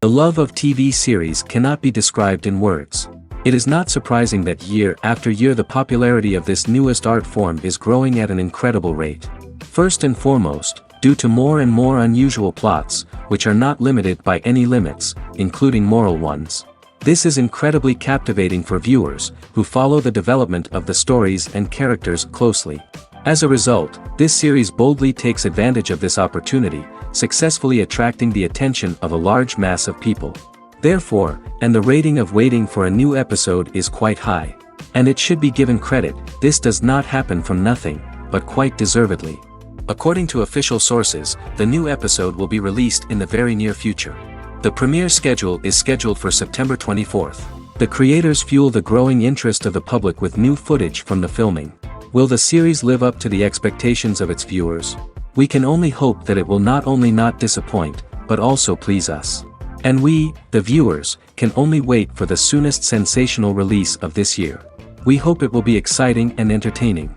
The love of TV series cannot be described in words. It is not surprising that year after year the popularity of this newest art form is growing at an incredible rate. First and foremost, due to more and more unusual plots, which are not limited by any limits, including moral ones. This is incredibly captivating for viewers, who follow the development of the stories and characters closely. As a result, this series boldly takes advantage of this opportunity, successfully attracting the attention of a large mass of people. Therefore, and the rating of waiting for a new episode is quite high. And it should be given credit, this does not happen from nothing, but quite deservedly. According to official sources, the new episode will be released in the very near future. The premiere schedule is scheduled for September 24th. The creators fuel the growing interest of the public with new footage from the filming. Will the series live up to the expectations of its viewers? We can only hope that it will not only not disappoint, but also please us. And we, the viewers, can only wait for the soonest sensational release of this year. We hope it will be exciting and entertaining.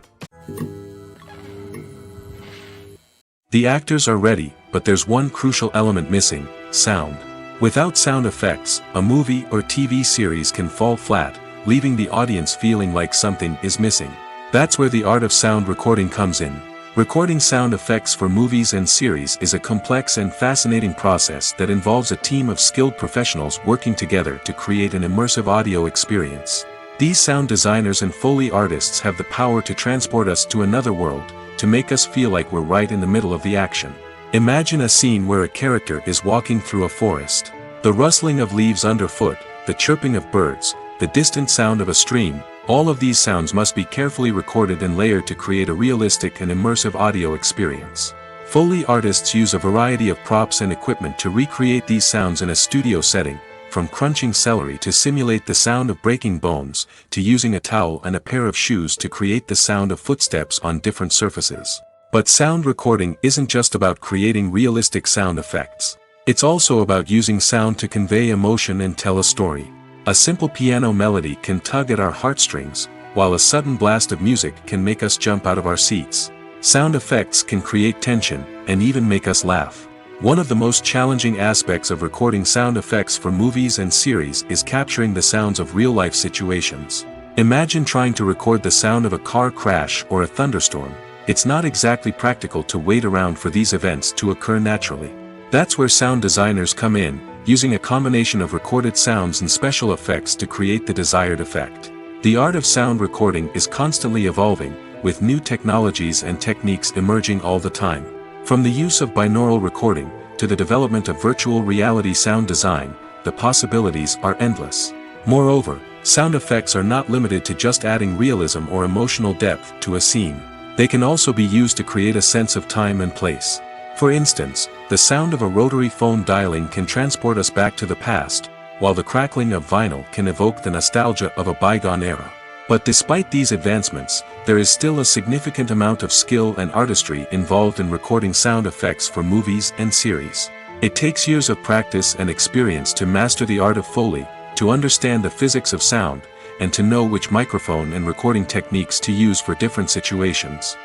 The actors are ready, but there's one crucial element missing: sound. Without sound effects, a movie or TV series can fall flat, leaving the audience feeling like something is missing. That's where the art of sound recording comes in. Recording sound effects for movies and series is a complex and fascinating process that involves a team of skilled professionals working together to create an immersive audio experience. These sound designers and Foley artists have the power to transport us to another world, to make us feel like we're right in the middle of the action. Imagine a scene where a character is walking through a forest. The rustling of leaves underfoot, the chirping of birds, the distant sound of a stream, all of these sounds must be carefully recorded and layered to create a realistic and immersive audio experience. Foley artists use a variety of props and equipment to recreate these sounds in a studio setting, from crunching celery to simulate the sound of breaking bones, to using a towel and a pair of shoes to create the sound of footsteps on different surfaces. But sound recording isn't just about creating realistic sound effects. It's also about using sound to convey emotion and tell a story. A simple piano melody can tug at our heartstrings, while a sudden blast of music can make us jump out of our seats. Sound effects can create tension, and even make us laugh. One of the most challenging aspects of recording sound effects for movies and series is capturing the sounds of real-life situations. Imagine trying to record the sound of a car crash or a thunderstorm. It's not exactly practical to wait around for these events to occur naturally. That's where sound designers come in, using a combination of recorded sounds and special effects to create the desired effect. The art of sound recording is constantly evolving, with new technologies and techniques emerging all the time. From the use of binaural recording, to the development of virtual reality sound design, the possibilities are endless. Moreover, sound effects are not limited to just adding realism or emotional depth to a scene. They can also be used to create a sense of time and place. For instance, the sound of a rotary phone dialing can transport us back to the past, while the crackling of vinyl can evoke the nostalgia of a bygone era. But despite these advancements, there is still a significant amount of skill and artistry involved in recording sound effects for movies and series. It takes years of practice and experience to master the art of Foley, to understand the physics of sound, and to know which microphone and recording techniques to use for different situations.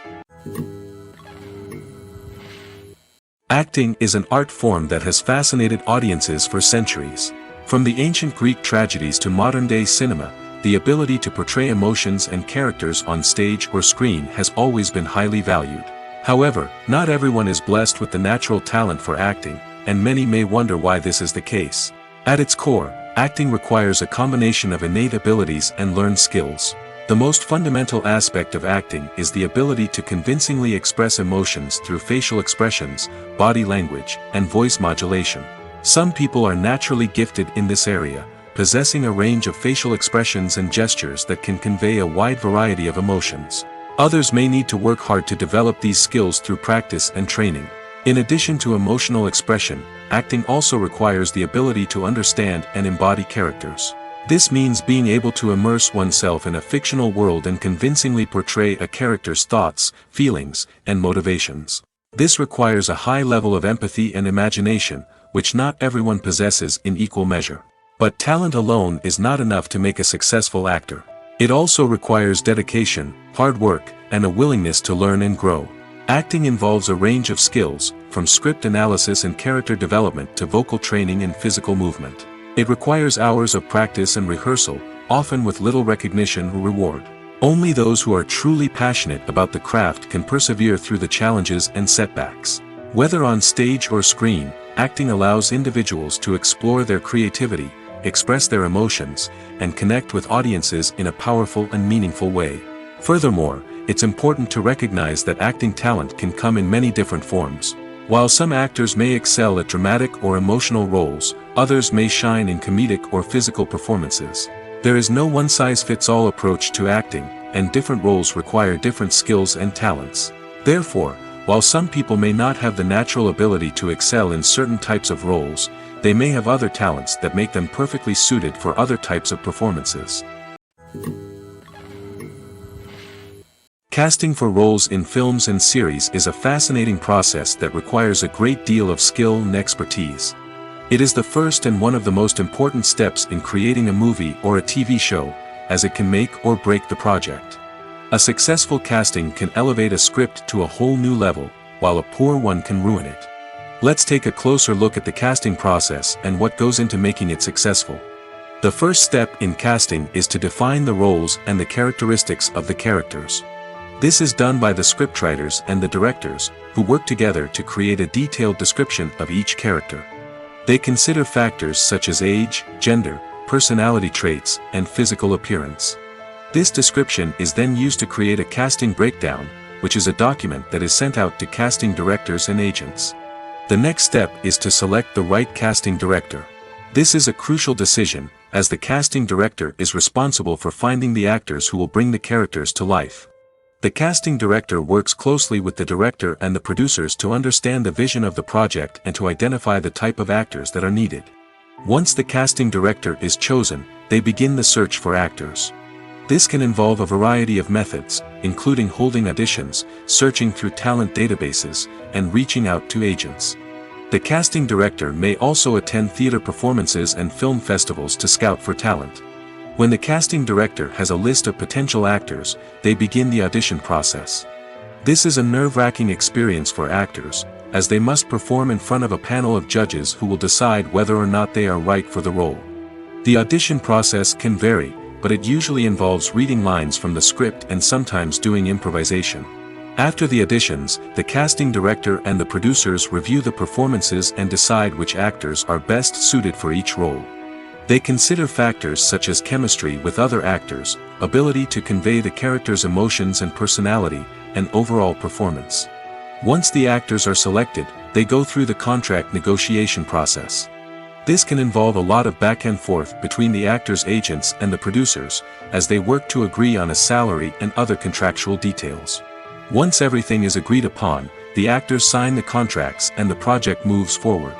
Acting is an art form that has fascinated audiences for centuries. From the ancient Greek tragedies to modern-day cinema, the ability to portray emotions and characters on stage or screen has always been highly valued. However, not everyone is blessed with the natural talent for acting, and many may wonder why this is the case. At its core, acting requires a combination of innate abilities and learned skills. The most fundamental aspect of acting is the ability to convincingly express emotions through facial expressions, body language, and voice modulation. Some people are naturally gifted in this area, possessing a range of facial expressions and gestures that can convey a wide variety of emotions. Others may need to work hard to develop these skills through practice and training. In addition to emotional expression, acting also requires the ability to understand and embody characters. This means being able to immerse oneself in a fictional world and convincingly portray a character's thoughts, feelings, and motivations. This requires a high level of empathy and imagination, which not everyone possesses in equal measure. But talent alone is not enough to make a successful actor. It also requires dedication, hard work, and a willingness to learn and grow. Acting involves a range of skills, from script analysis and character development to vocal training and physical movement. It requires hours of practice and rehearsal, often with little recognition or reward. Only those who are truly passionate about the craft can persevere through the challenges and setbacks. Whether on stage or screen, acting allows individuals to explore their creativity, express their emotions, and connect with audiences in a powerful and meaningful way. Furthermore, it's important to recognize that acting talent can come in many different forms. While some actors may excel at dramatic or emotional roles, others may shine in comedic or physical performances. There is no one-size-fits-all approach to acting, and different roles require different skills and talents. Therefore, while some people may not have the natural ability to excel in certain types of roles, they may have other talents that make them perfectly suited for other types of performances. Casting for roles in films and series is a fascinating process that requires a great deal of skill and expertise. It is the first and one of the most important steps in creating a movie or a TV show, as it can make or break the project. A successful casting can elevate a script to a whole new level, while a poor one can ruin it. Let's take a closer look at the casting process and what goes into making it successful. The first step in casting is to define the roles and the characteristics of the characters. This is done by the scriptwriters and the directors, who work together to create a detailed description of each character. They consider factors such as age, gender, personality traits, and physical appearance. This description is then used to create a casting breakdown, which is a document that is sent out to casting directors and agents. The next step is to select the right casting director. This is a crucial decision, as the casting director is responsible for finding the actors who will bring the characters to life. The casting director works closely with the director and the producers to understand the vision of the project and to identify the type of actors that are needed. Once the casting director is chosen, they begin the search for actors. This can involve a variety of methods, including holding auditions, searching through talent databases, and reaching out to agents. The casting director may also attend theater performances and film festivals to scout for talent. When the casting director has a list of potential actors, they begin the audition process. This is a nerve-wracking experience for actors, as they must perform in front of a panel of judges who will decide whether or not they are right for the role. The audition process can vary, but it usually involves reading lines from the script and sometimes doing improvisation. After the auditions, the casting director and the producers review the performances and decide which actors are best suited for each role. They consider factors such as chemistry with other actors, ability to convey the character's emotions and personality, and overall performance. Once the actors are selected, they go through the contract negotiation process. This can involve a lot of back and forth between the actors' agents and the producers, as they work to agree on a salary and other contractual details. Once everything is agreed upon, the actors sign the contracts and the project moves forward.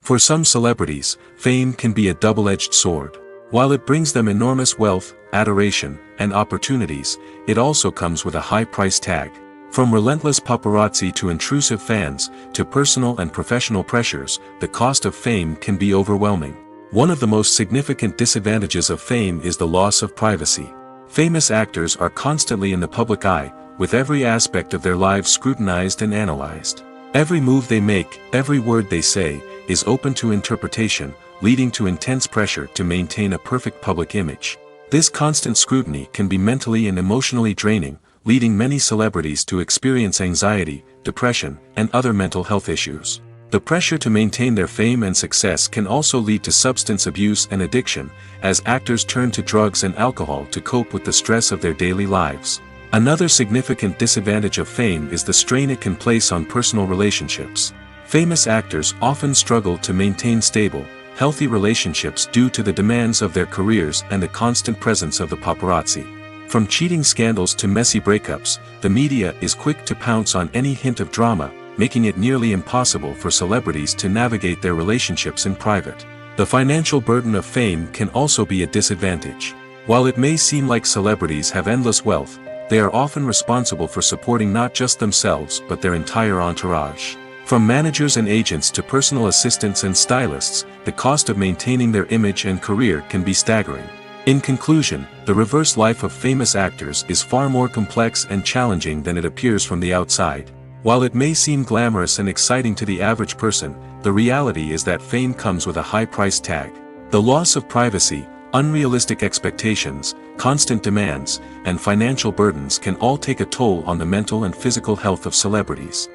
For some celebrities, fame can be a double-edged sword. While it brings them enormous wealth, adoration, and opportunities, it also comes with a high price tag. From relentless paparazzi to intrusive fans, to personal and professional pressures, the cost of fame can be overwhelming. One of the most significant disadvantages of fame is the loss of privacy. Famous actors are constantly in the public eye, with every aspect of their lives scrutinized and analyzed. Every move they make, every word they say, is open to interpretation, leading to intense pressure to maintain a perfect public image. This constant scrutiny can be mentally and emotionally draining, leading many celebrities to experience anxiety, depression, and other mental health issues. The pressure to maintain their fame and success can also lead to substance abuse and addiction, as actors turn to drugs and alcohol to cope with the stress of their daily lives. Another significant disadvantage of fame is the strain it can place on personal relationships. Famous actors often struggle to maintain stable, healthy relationships due to the demands of their careers and the constant presence of the paparazzi. From cheating scandals to messy breakups, the media is quick to pounce on any hint of drama, making it nearly impossible for celebrities to navigate their relationships in private. The financial burden of fame can also be a disadvantage. While it may seem like celebrities have endless wealth, they are often responsible for supporting not just themselves but their entire entourage. From managers and agents to personal assistants and stylists, the cost of maintaining their image and career can be staggering. In conclusion, the reverse life of famous actors is far more complex and challenging than it appears from the outside. While it may seem glamorous and exciting to the average person, the reality is that fame comes with a high price tag. The loss of privacy, unrealistic expectations, constant demands, and financial burdens can all take a toll on the mental and physical health of celebrities.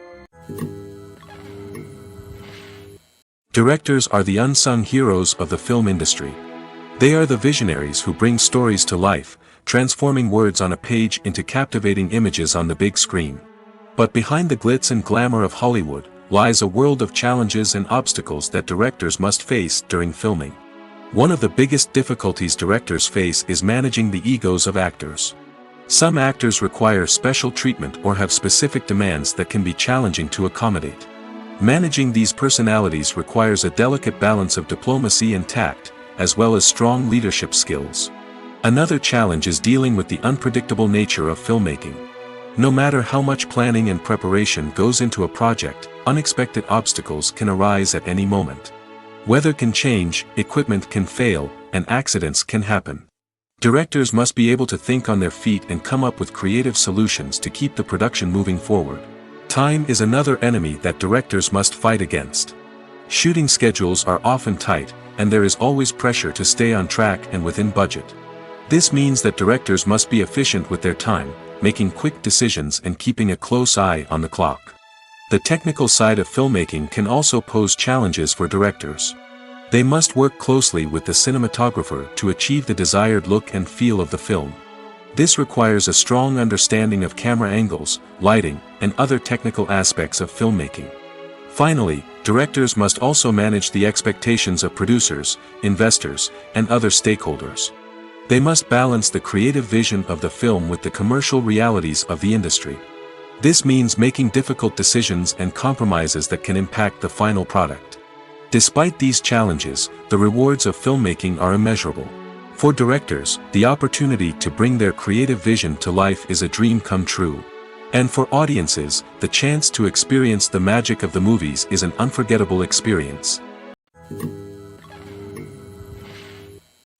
Directors are the unsung heroes of the film industry. They are the visionaries who bring stories to life, transforming words on a page into captivating images on the big screen. But behind the glitz and glamour of Hollywood lies a world of challenges and obstacles that directors must face during filming. One of the biggest difficulties directors face is managing the egos of actors. Some actors require special treatment or have specific demands that can be challenging to accommodate. Managing these personalities requires a delicate balance of diplomacy and tact, as well as strong leadership skills. Another challenge is dealing with the unpredictable nature of filmmaking. No matter how much planning and preparation goes into a project, unexpected obstacles can arise at any moment. Weather can change, equipment can fail, and accidents can happen. Directors must be able to think on their feet and come up with creative solutions to keep the production moving forward. Time is another enemy that directors must fight against. Shooting schedules are often tight, and there is always pressure to stay on track and within budget. This means that directors must be efficient with their time, making quick decisions and keeping a close eye on the clock. The technical side of filmmaking can also pose challenges for directors. They must work closely with the cinematographer to achieve the desired look and feel of the film. This requires a strong understanding of camera angles, lighting, and other technical aspects of filmmaking. Finally, directors must also manage the expectations of producers, investors, and other stakeholders. They must balance the creative vision of the film with the commercial realities of the industry. This means making difficult decisions and compromises that can impact the final product. Despite these challenges, the rewards of filmmaking are immeasurable. For directors, the opportunity to bring their creative vision to life is a dream come true. And for audiences, the chance to experience the magic of the movies is an unforgettable experience.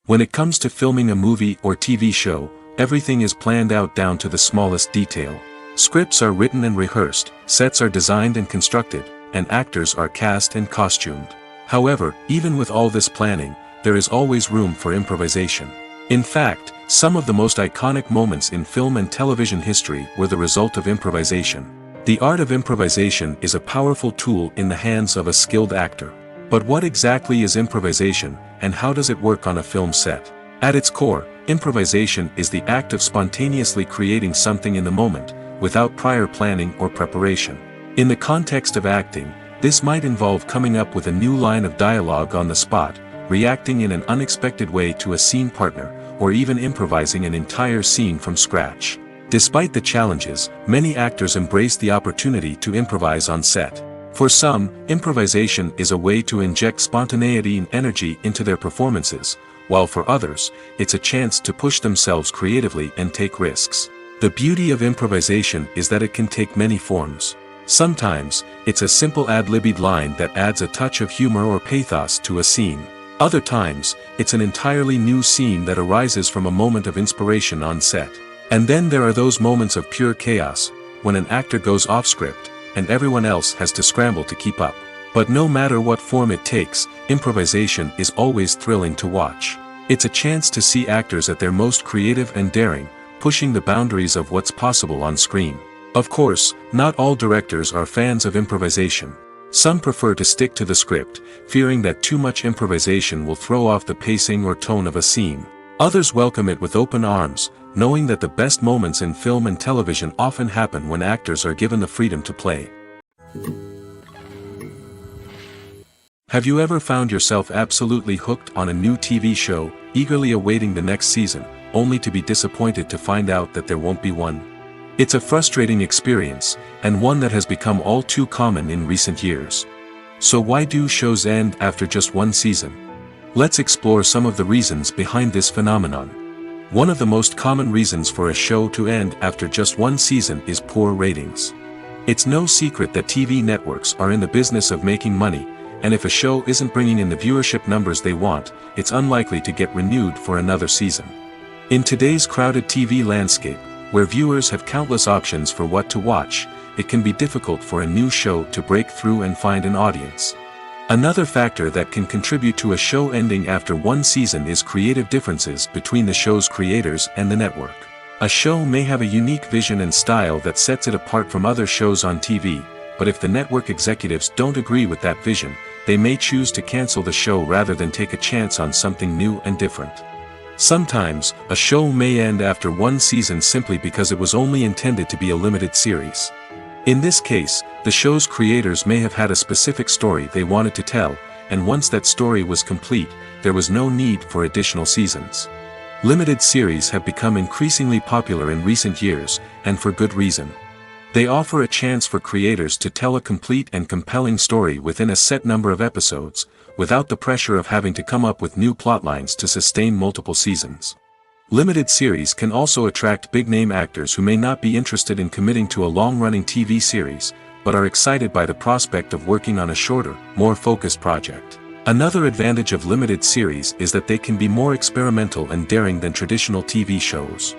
When it comes to filming a movie or TV show, everything is planned out down to the smallest detail. Scripts are written and rehearsed, sets are designed and constructed, and actors are cast and costumed. However, even with all this planning, there is always room for improvisation. In fact, some of the most iconic moments in film and television history were the result of improvisation. The art of improvisation is a powerful tool in the hands of a skilled actor. But what exactly is improvisation, and how does it work on a film set? At its core, improvisation is the act of spontaneously creating something in the moment, without prior planning or preparation. In the context of acting, this might involve coming up with a new line of dialogue on the spot, reacting in an unexpected way to a scene partner, or even improvising an entire scene from scratch. Despite the challenges, many actors embrace the opportunity to improvise on set. For some, improvisation is a way to inject spontaneity and energy into their performances, while for others, it's a chance to push themselves creatively and take risks. The beauty of improvisation is that it can take many forms. Sometimes, it's a simple ad-libbed line that adds a touch of humor or pathos to a scene. Other times, it's an entirely new scene that arises from a moment of inspiration on set. And then there are those moments of pure chaos, when an actor goes off script, and everyone else has to scramble to keep up. But no matter what form it takes, improvisation is always thrilling to watch. It's a chance to see actors at their most creative and daring, pushing the boundaries of what's possible on screen. Of course, not all directors are fans of improvisation. Some prefer to stick to the script, fearing that too much improvisation will throw off the pacing or tone of a scene. Others welcome it with open arms, knowing that the best moments in film and television often happen when actors are given the freedom to play. Have you ever found yourself absolutely hooked on a new TV show, eagerly awaiting the next season, only to be disappointed to find out that there won't be one? It's a frustrating experience, and one that has become all too common in recent years. So why do shows end after just one season? Let's explore some of the reasons behind this phenomenon. One of the most common reasons for a show to end after just one season is poor ratings. It's no secret that TV networks are in the business of making money, and if a show isn't bringing in the viewership numbers they want, it's unlikely to get renewed for another season. In today's crowded TV landscape, where viewers have countless options for what to watch, it can be difficult for a new show to break through and find an audience. Another factor that can contribute to a show ending after one season is creative differences between the show's creators and the network. A show may have a unique vision and style that sets it apart from other shows on TV, but if the network executives don't agree with that vision, they may choose to cancel the show rather than take a chance on something new and different. Sometimes, a show may end after one season simply because it was only intended to be a limited series. In this case, the show's creators may have had a specific story they wanted to tell, and once that story was complete, there was no need for additional seasons. Limited series have become increasingly popular in recent years, and for good reason. They offer a chance for creators to tell a complete and compelling story within a set number of episodes, without the pressure of having to come up with new plotlines to sustain multiple seasons. Limited series can also attract big-name actors who may not be interested in committing to a long-running TV series, but are excited by the prospect of working on a shorter, more focused project. Another advantage of limited series is that they can be more experimental and daring than traditional TV shows.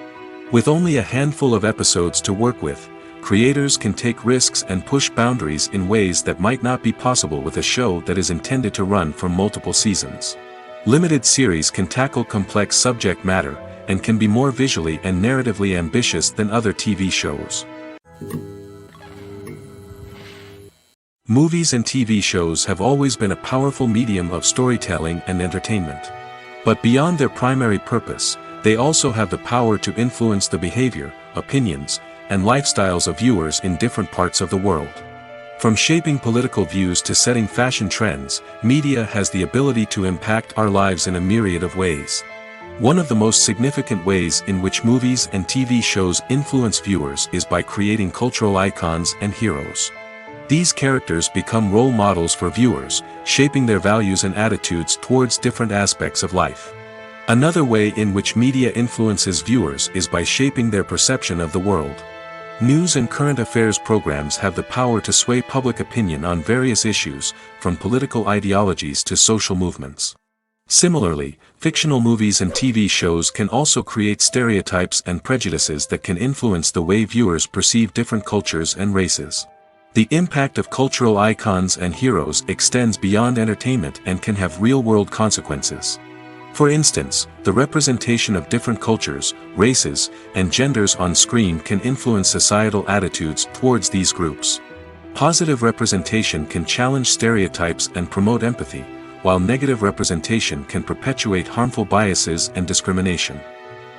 With only a handful of episodes to work with, creators can take risks and push boundaries in ways that might not be possible with a show that is intended to run for multiple seasons. Limited series can tackle complex subject matter, and can be more visually and narratively ambitious than other TV shows. Movies and TV shows have always been a powerful medium of storytelling and entertainment. But beyond their primary purpose, they also have the power to influence the behavior, opinions, and lifestyles of viewers in different parts of the world. From shaping political views to setting fashion trends, media has the ability to impact our lives in a myriad of ways. One of the most significant ways in which movies and TV shows influence viewers is by creating cultural icons and heroes. These characters become role models for viewers, shaping their values and attitudes towards different aspects of life. Another way in which media influences viewers is by shaping their perception of the world. News and current affairs programs have the power to sway public opinion on various issues, from political ideologies to social movements. Similarly, fictional movies and TV shows can also create stereotypes and prejudices that can influence the way viewers perceive different cultures and races. The impact of cultural icons and heroes extends beyond entertainment and can have real-world consequences. For instance, the representation of different cultures, races, and genders on screen can influence societal attitudes towards these groups. Positive representation can challenge stereotypes and promote empathy, while negative representation can perpetuate harmful biases and discrimination.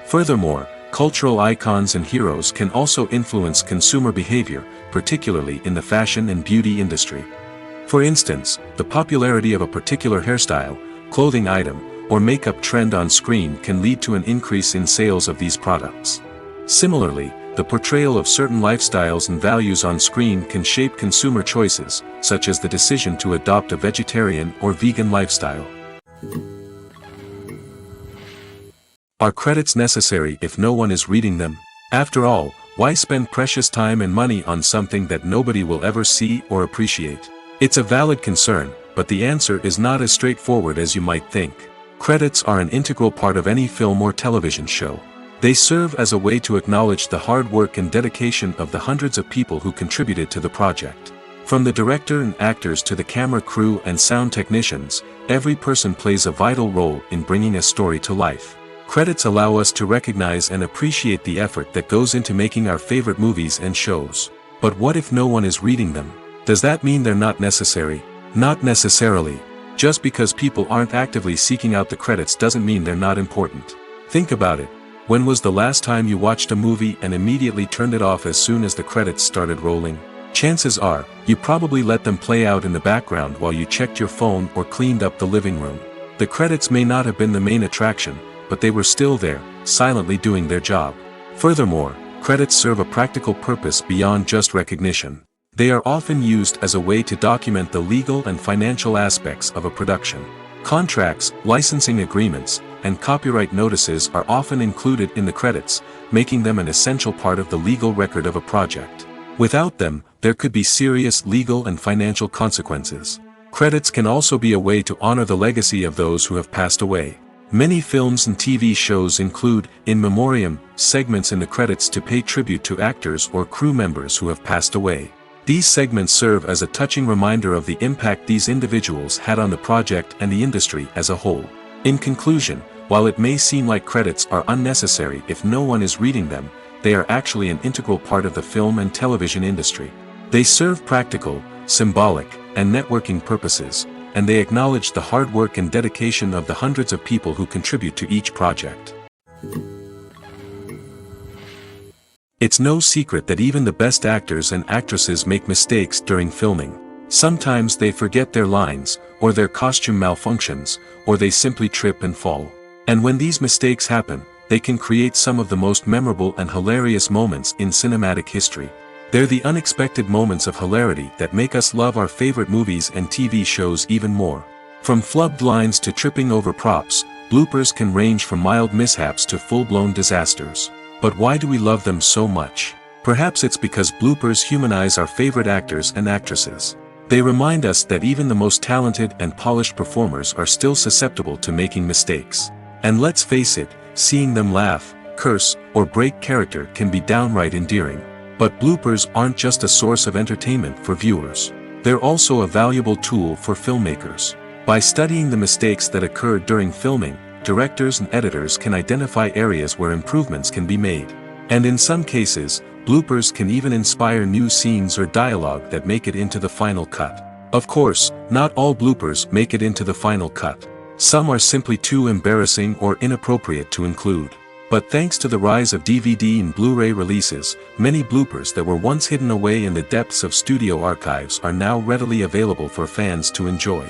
Furthermore, cultural icons and heroes can also influence consumer behavior, particularly in the fashion and beauty industry. For instance, the popularity of a particular hairstyle, clothing item, or makeup trend on screen can lead to an increase in sales of these products. Similarly, the portrayal of certain lifestyles and values on screen can shape consumer choices, such as the decision to adopt a vegetarian or vegan lifestyle. Are credits necessary if no one is reading them? After all, why spend precious time and money on something that nobody will ever see or appreciate? It's a valid concern, but the answer is not as straightforward as you might think. Credits are an integral part of any film or television show. They serve as a way to acknowledge the hard work and dedication of the hundreds of people who contributed to the project. From the director and actors to the camera crew and sound technicians, every person plays a vital role in bringing a story to life. Credits allow us to recognize and appreciate the effort that goes into making our favorite movies and shows. But what if no one is reading them? Does that mean they're not necessary? Not necessarily. Just because people aren't actively seeking out the credits doesn't mean they're not important. Think about it. When was the last time you watched a movie and immediately turned it off as soon as the credits started rolling? Chances are, you probably let them play out in the background while you checked your phone or cleaned up the living room. The credits may not have been the main attraction, but they were still there, silently doing their job. Furthermore, credits serve a practical purpose beyond just recognition. They are often used as a way to document the legal and financial aspects of a production. Contracts, licensing agreements, and copyright notices are often included in the credits, making them an essential part of the legal record of a project. Without them, there could be serious legal and financial consequences. Credits can also be a way to honor the legacy of those who have passed away. Many films and TV shows include, in memoriam, segments in the credits to pay tribute to actors or crew members who have passed away. These segments serve as a touching reminder of the impact these individuals had on the project and the industry as a whole. In conclusion, while it may seem like credits are unnecessary if no one is reading them, they are actually an integral part of the film and television industry. They serve practical, symbolic, and networking purposes, and they acknowledge the hard work and dedication of the hundreds of people who contribute to each project. It's no secret that even the best actors and actresses make mistakes during filming. Sometimes they forget their lines, or their costume malfunctions, or they simply trip and fall. And when these mistakes happen, they can create some of the most memorable and hilarious moments in cinematic history. They're the unexpected moments of hilarity that make us love our favorite movies and TV shows even more. From flubbed lines to tripping over props, bloopers can range from mild mishaps to full-blown disasters. But why do we love them so much? Perhaps it's because bloopers humanize our favorite actors and actresses. They remind us that even the most talented and polished performers are still susceptible to making mistakes. And let's face it, seeing them laugh, curse, or break character can be downright endearing. But bloopers aren't just a source of entertainment for viewers. They're also a valuable tool for filmmakers. By studying the mistakes that occurred during filming, directors and editors can identify areas where improvements can be made. And in some cases, bloopers can even inspire new scenes or dialogue that make it into the final cut. Of course, not all bloopers make it into the final cut. Some are simply too embarrassing or inappropriate to include. But thanks to the rise of DVD and Blu-ray releases, many bloopers that were once hidden away in the depths of studio archives are now readily available for fans to enjoy.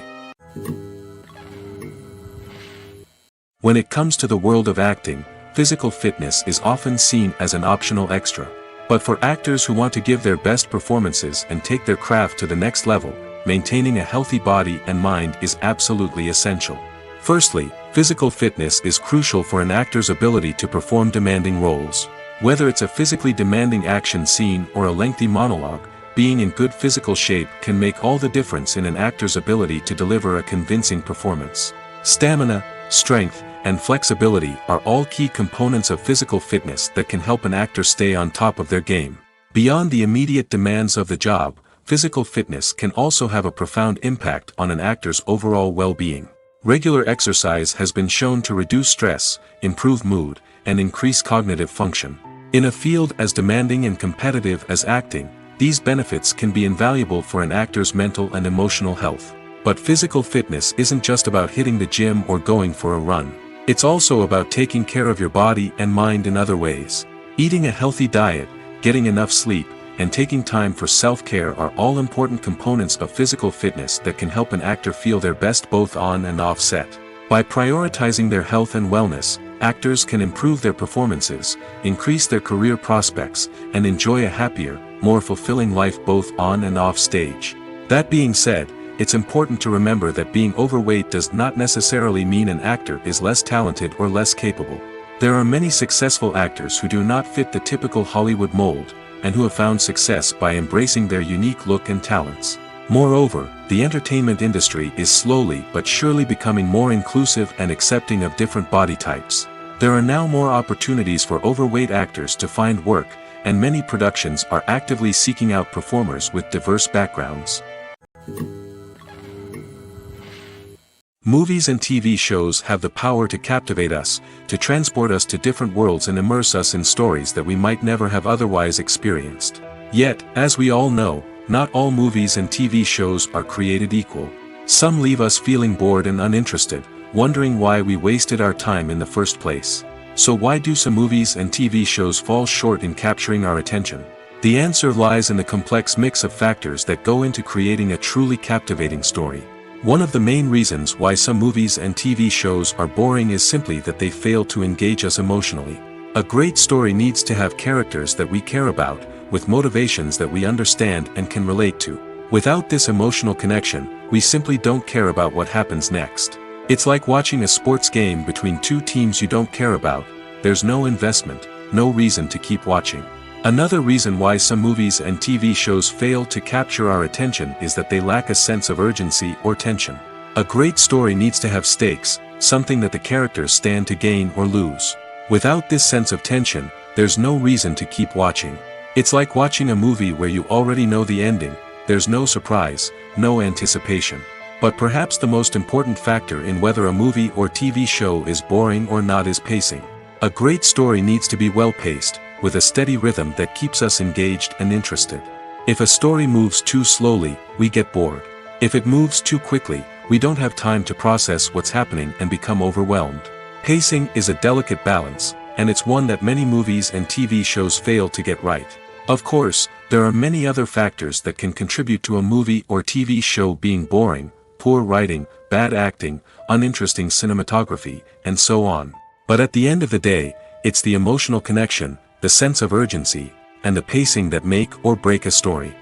When it comes to the world of acting, physical fitness is often seen as an optional extra. But for actors who want to give their best performances and take their craft to the next level, maintaining a healthy body and mind is absolutely essential. Firstly, physical fitness is crucial for an actor's ability to perform demanding roles. Whether it's a physically demanding action scene or a lengthy monologue, being in good physical shape can make all the difference in an actor's ability to deliver a convincing performance. Stamina, strength, and flexibility are all key components of physical fitness that can help an actor stay on top of their game. Beyond the immediate demands of the job, physical fitness can also have a profound impact on an actor's overall well-being. Regular exercise has been shown to reduce stress, improve mood, and increase cognitive function. In a field as demanding and competitive as acting, these benefits can be invaluable for an actor's mental and emotional health. But physical fitness isn't just about hitting the gym or going for a run. It's also about taking care of your body and mind in other ways. Eating a healthy diet, getting enough sleep, and taking time for self-care are all important components of physical fitness that can help an actor feel their best both on and off set. By prioritizing their health and wellness, actors can improve their performances, increase their career prospects, and enjoy a happier, more fulfilling life both on and off stage. That being said, it's important to remember that being overweight does not necessarily mean an actor is less talented or less capable. There are many successful actors who do not fit the typical Hollywood mold, and who have found success by embracing their unique look and talents. Moreover, the entertainment industry is slowly but surely becoming more inclusive and accepting of different body types. There are now more opportunities for overweight actors to find work, and many productions are actively seeking out performers with diverse backgrounds. Movies and TV shows have the power to captivate us, to transport us to different worlds and immerse us in stories that we might never have otherwise experienced. Yet, as we all know, not all movies and TV shows are created equal. Some leave us feeling bored and uninterested, wondering why we wasted our time in the first place. So why do some movies and TV shows fall short in capturing our attention? The answer lies in the complex mix of factors that go into creating a truly captivating story. One of the main reasons why some movies and TV shows are boring is simply that they fail to engage us emotionally. A great story needs to have characters that we care about, with motivations that we understand and can relate to. Without this emotional connection, we simply don't care about what happens next. It's like watching a sports game between two teams you don't care about. There's no investment, no reason to keep watching. Another reason why some movies and TV shows fail to capture our attention is that they lack a sense of urgency or tension. A great story needs to have stakes, something that the characters stand to gain or lose. Without this sense of tension, there's no reason to keep watching. It's like watching a movie where you already know the ending, there's no surprise, no anticipation. But perhaps the most important factor in whether a movie or TV show is boring or not is pacing. A great story needs to be well-paced, with a steady rhythm that keeps us engaged and interested. If a story moves too slowly, we get bored. If it moves too quickly, we don't have time to process what's happening and become overwhelmed. Pacing is a delicate balance, and it's one that many movies and TV shows fail to get right. Of course, there are many other factors that can contribute to a movie or TV show being boring: poor writing, bad acting, uninteresting cinematography, and so on. But at the end of the day, it's the emotional connection, the sense of urgency, and the pacing that make or break a story.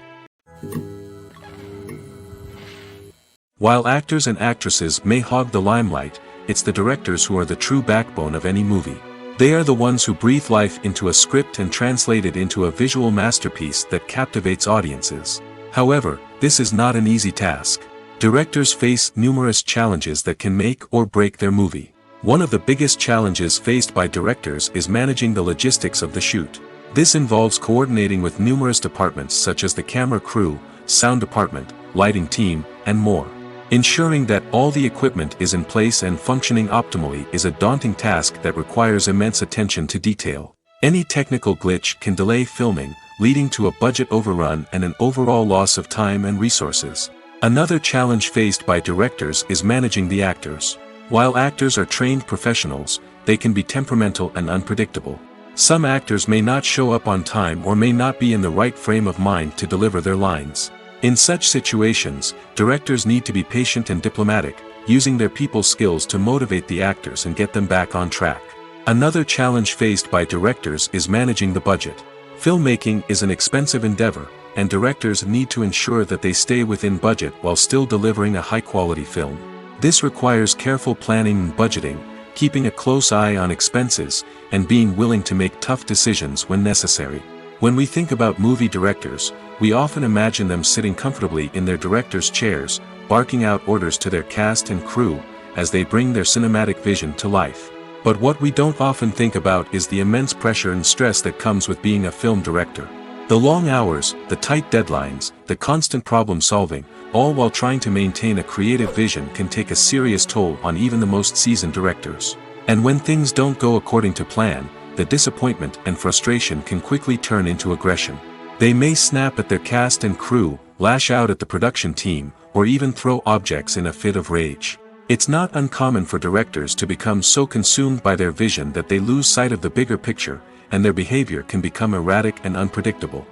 While actors and actresses may hog the limelight, it's the directors who are the true backbone of any movie. They are the ones who breathe life into a script and translate it into a visual masterpiece that captivates audiences. However, this is not an easy task. Directors face numerous challenges that can make or break their movie. One of the biggest challenges faced by directors is managing the logistics of the shoot. This involves coordinating with numerous departments such as the camera crew, sound department, lighting team, and more. Ensuring that all the equipment is in place and functioning optimally is a daunting task that requires immense attention to detail. Any technical glitch can delay filming, leading to a budget overrun and an overall loss of time and resources. Another challenge faced by directors is managing the actors. While actors are trained professionals, they can be temperamental and unpredictable. Some actors may not show up on time or may not be in the right frame of mind to deliver their lines. In such situations, directors need to be patient and diplomatic, using their people skills to motivate the actors and get them back on track. Another challenge faced by directors is managing the budget. Filmmaking is an expensive endeavor, and directors need to ensure that they stay within budget while still delivering a high-quality film. This requires careful planning and budgeting, keeping a close eye on expenses, and being willing to make tough decisions when necessary. When we think about movie directors, we often imagine them sitting comfortably in their director's chairs, barking out orders to their cast and crew, as they bring their cinematic vision to life. But what we don't often think about is the immense pressure and stress that comes with being a film director. The long hours, the tight deadlines, the constant problem solving, all while trying to maintain a creative vision can take a serious toll on even the most seasoned directors. And when things don't go according to plan, the disappointment and frustration can quickly turn into aggression. They may snap at their cast and crew, lash out at the production team, or even throw objects in a fit of rage. It's not uncommon for directors to become so consumed by their vision that they lose sight of the bigger picture, and their behavior can become erratic and unpredictable.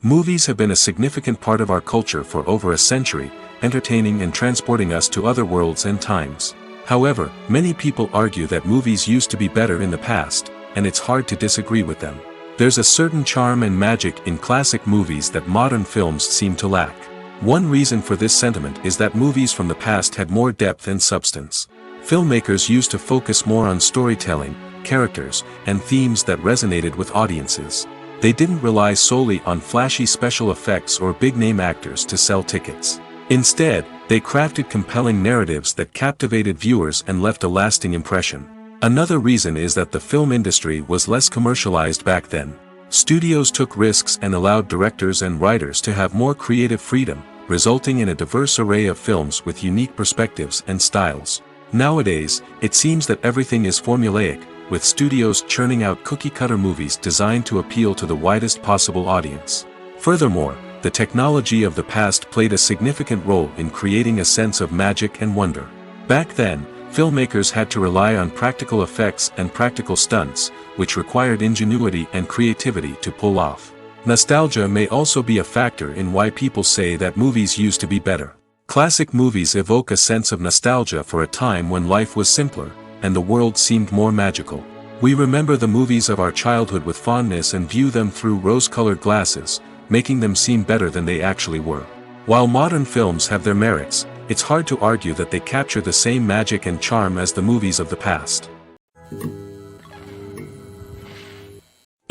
Movies have been a significant part of our culture for over a century, entertaining and transporting us to other worlds and times. However, many people argue that movies used to be better in the past, and it's hard to disagree with them. There's a certain charm and magic in classic movies that modern films seem to lack. One reason for this sentiment is that movies from the past had more depth and substance. Filmmakers used to focus more on storytelling, characters, and themes that resonated with audiences. They didn't rely solely on flashy special effects or big-name actors to sell tickets. Instead, they crafted compelling narratives that captivated viewers and left a lasting impression. Another reason is that the film industry was less commercialized back then. Studios took risks and allowed directors and writers to have more creative freedom, resulting in a diverse array of films with unique perspectives and styles. Nowadays, it seems that everything is formulaic, with studios churning out cookie-cutter movies designed to appeal to the widest possible audience. Furthermore, the technology of the past played a significant role in creating a sense of magic and wonder. Back then, filmmakers had to rely on practical effects and practical stunts, which required ingenuity and creativity to pull off. Nostalgia may also be a factor in why people say that movies used to be better. Classic movies evoke a sense of nostalgia for a time when life was simpler, and the world seemed more magical. We remember the movies of our childhood with fondness and view them through rose-colored glasses, making them seem better than they actually were. While modern films have their merits, it's hard to argue that they capture the same magic and charm as the movies of the past.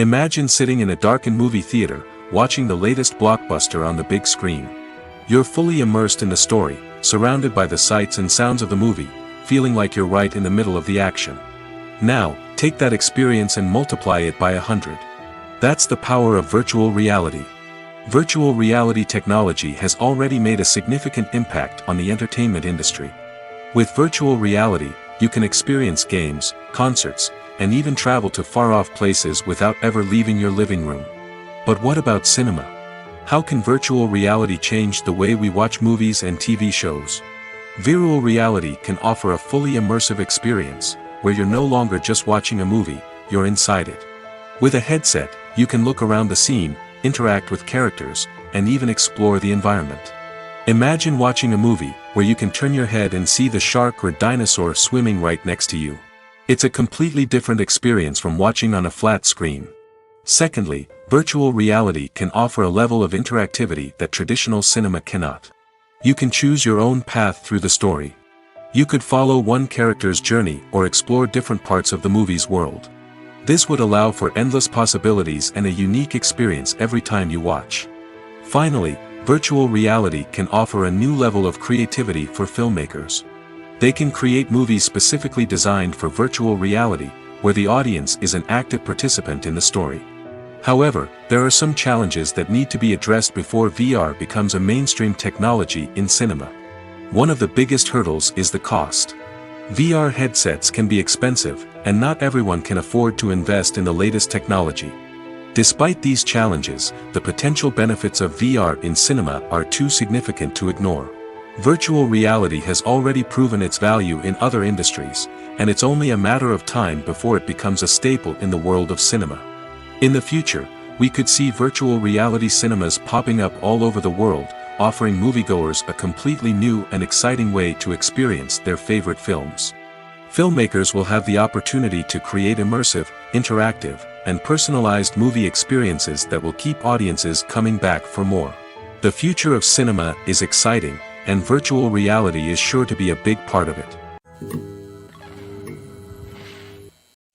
Imagine sitting in a darkened movie theater, watching the latest blockbuster on the big screen. You're fully immersed in the story, surrounded by the sights and sounds of the movie, feeling like you're right in the middle of the action. Now, take that experience and multiply it by 100. That's the power of virtual reality. Virtual reality technology has already made a significant impact on the entertainment industry. With virtual reality, you can experience games, concerts, and even travel to far-off places without ever leaving your living room. But what about cinema? How can virtual reality change the way we watch movies and TV shows? Virtual reality can offer a fully immersive experience, where you're no longer just watching a movie, you're inside it. With a headset, you can look around the scene, interact with characters, and even explore the environment. Imagine watching a movie, where you can turn your head and see the shark or dinosaur swimming right next to you. It's a completely different experience from watching on a flat screen. Secondly, virtual reality can offer a level of interactivity that traditional cinema cannot. You can choose your own path through the story. You could follow one character's journey or explore different parts of the movie's world. This would allow for endless possibilities and a unique experience every time you watch. Finally, virtual reality can offer a new level of creativity for filmmakers. They can create movies specifically designed for virtual reality, where the audience is an active participant in the story. However, there are some challenges that need to be addressed before VR becomes a mainstream technology in cinema. One of the biggest hurdles is the cost. VR headsets can be expensive, and not everyone can afford to invest in the latest technology. Despite these challenges, the potential benefits of VR in cinema are too significant to ignore. Virtual reality has already proven its value in other industries, and it's only a matter of time before it becomes a staple in the world of cinema. In the future, we could see virtual reality cinemas popping up all over the world, offering moviegoers a completely new and exciting way to experience their favorite films. Filmmakers will have the opportunity to create immersive, interactive, and personalized movie experiences that will keep audiences coming back for more. The future of cinema is exciting, and virtual reality is sure to be a big part of it.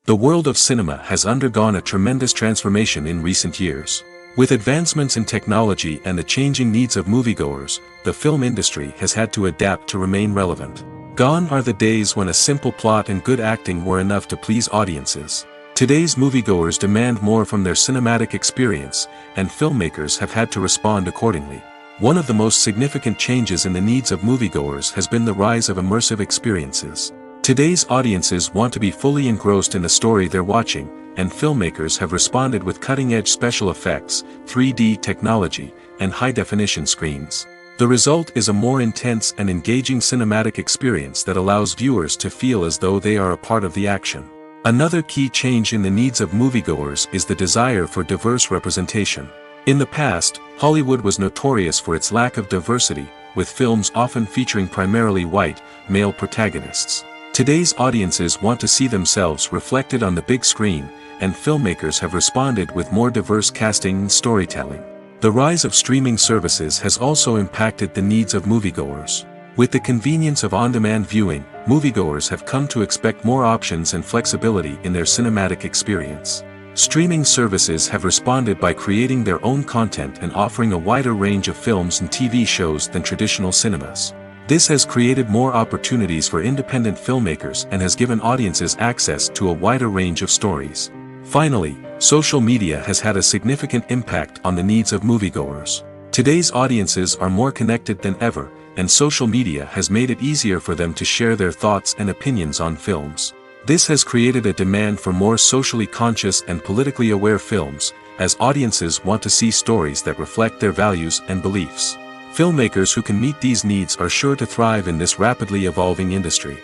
The world of cinema has undergone a tremendous transformation in recent years. With advancements in technology and the changing needs of moviegoers, the film industry has had to adapt to remain relevant. Gone are the days when a simple plot and good acting were enough to please audiences. Today's moviegoers demand more from their cinematic experience, and filmmakers have had to respond accordingly. One of the most significant changes in the needs of moviegoers has been the rise of immersive experiences. Today's audiences want to be fully engrossed in the story they're watching, and filmmakers have responded with cutting-edge special effects, 3D technology, and high-definition screens. The result is a more intense and engaging cinematic experience that allows viewers to feel as though they are a part of the action. Another key change in the needs of moviegoers is the desire for diverse representation. In the past, Hollywood was notorious for its lack of diversity, with films often featuring primarily white, male protagonists. Today's audiences want to see themselves reflected on the big screen, and filmmakers have responded with more diverse casting and storytelling. The rise of streaming services has also impacted the needs of moviegoers. With the convenience of on-demand viewing, moviegoers have come to expect more options and flexibility in their cinematic experience. Streaming services have responded by creating their own content and offering a wider range of films and TV shows than traditional cinemas. This has created more opportunities for independent filmmakers and has given audiences access to a wider range of stories. Finally, social media has had a significant impact on the needs of moviegoers. Today's audiences are more connected than ever, and social media has made it easier for them to share their thoughts and opinions on films. This has created a demand for more socially conscious and politically aware films, as audiences want to see stories that reflect their values and beliefs. Filmmakers who can meet these needs are sure to thrive in this rapidly evolving industry.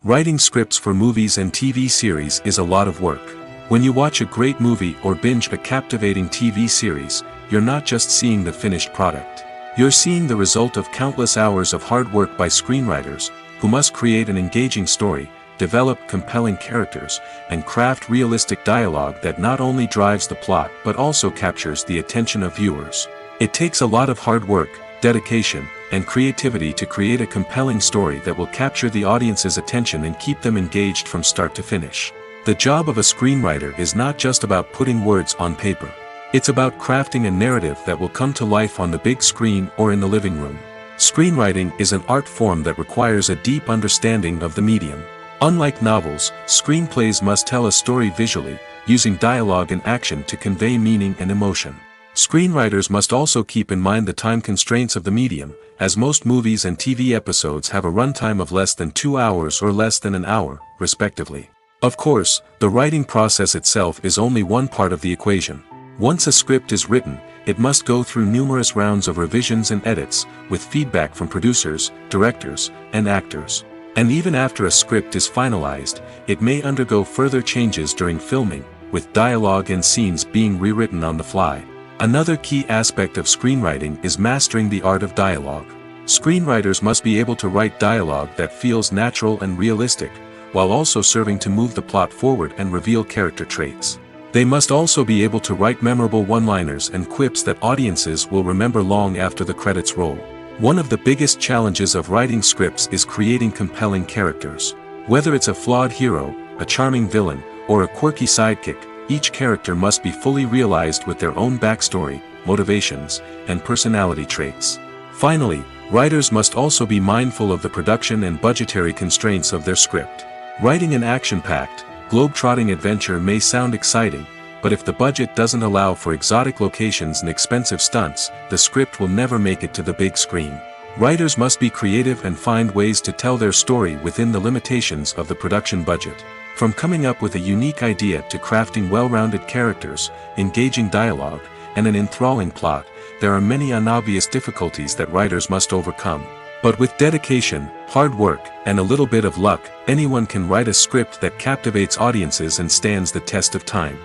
Writing scripts for movies and TV series is a lot of work. When you watch a great movie or binge a captivating TV series, you're not just seeing the finished product. You're seeing the result of countless hours of hard work by screenwriters, who must create an engaging story, develop compelling characters, and craft realistic dialogue that not only drives the plot but also captures the attention of viewers. It takes a lot of hard work, dedication, and creativity to create a compelling story that will capture the audience's attention and keep them engaged from start to finish. The job of a screenwriter is not just about putting words on paper. It's about crafting a narrative that will come to life on the big screen or in the living room. Screenwriting is an art form that requires a deep understanding of the medium. Unlike novels, screenplays must tell a story visually, using dialogue and action to convey meaning and emotion. Screenwriters must also keep in mind the time constraints of the medium, as most movies and TV episodes have a runtime of less than 2 hours or less than an hour, respectively. Of course, the writing process itself is only one part of the equation. Once a script is written, it must go through numerous rounds of revisions and edits, with feedback from producers, directors, and actors. And even after a script is finalized, it may undergo further changes during filming, with dialogue and scenes being rewritten on the fly. Another key aspect of screenwriting is mastering the art of dialogue. Screenwriters must be able to write dialogue that feels natural and realistic, while also serving to move the plot forward and reveal character traits. They must also be able to write memorable one-liners and quips that audiences will remember long after the credits roll. One of the biggest challenges of writing scripts is creating compelling characters. Whether it's a flawed hero, a charming villain, or a quirky sidekick, each character must be fully realized with their own backstory, motivations, and personality traits. Finally, writers must also be mindful of the production and budgetary constraints of their script. Writing an action-packed, globe-trotting adventure may sound exciting, but if the budget doesn't allow for exotic locations and expensive stunts, the script will never make it to the big screen. Writers must be creative and find ways to tell their story within the limitations of the production budget. From coming up with a unique idea to crafting well-rounded characters, engaging dialogue, and an enthralling plot, there are many unobvious difficulties that writers must overcome. But with dedication, hard work, and a little bit of luck, anyone can write a script that captivates audiences and stands the test of time.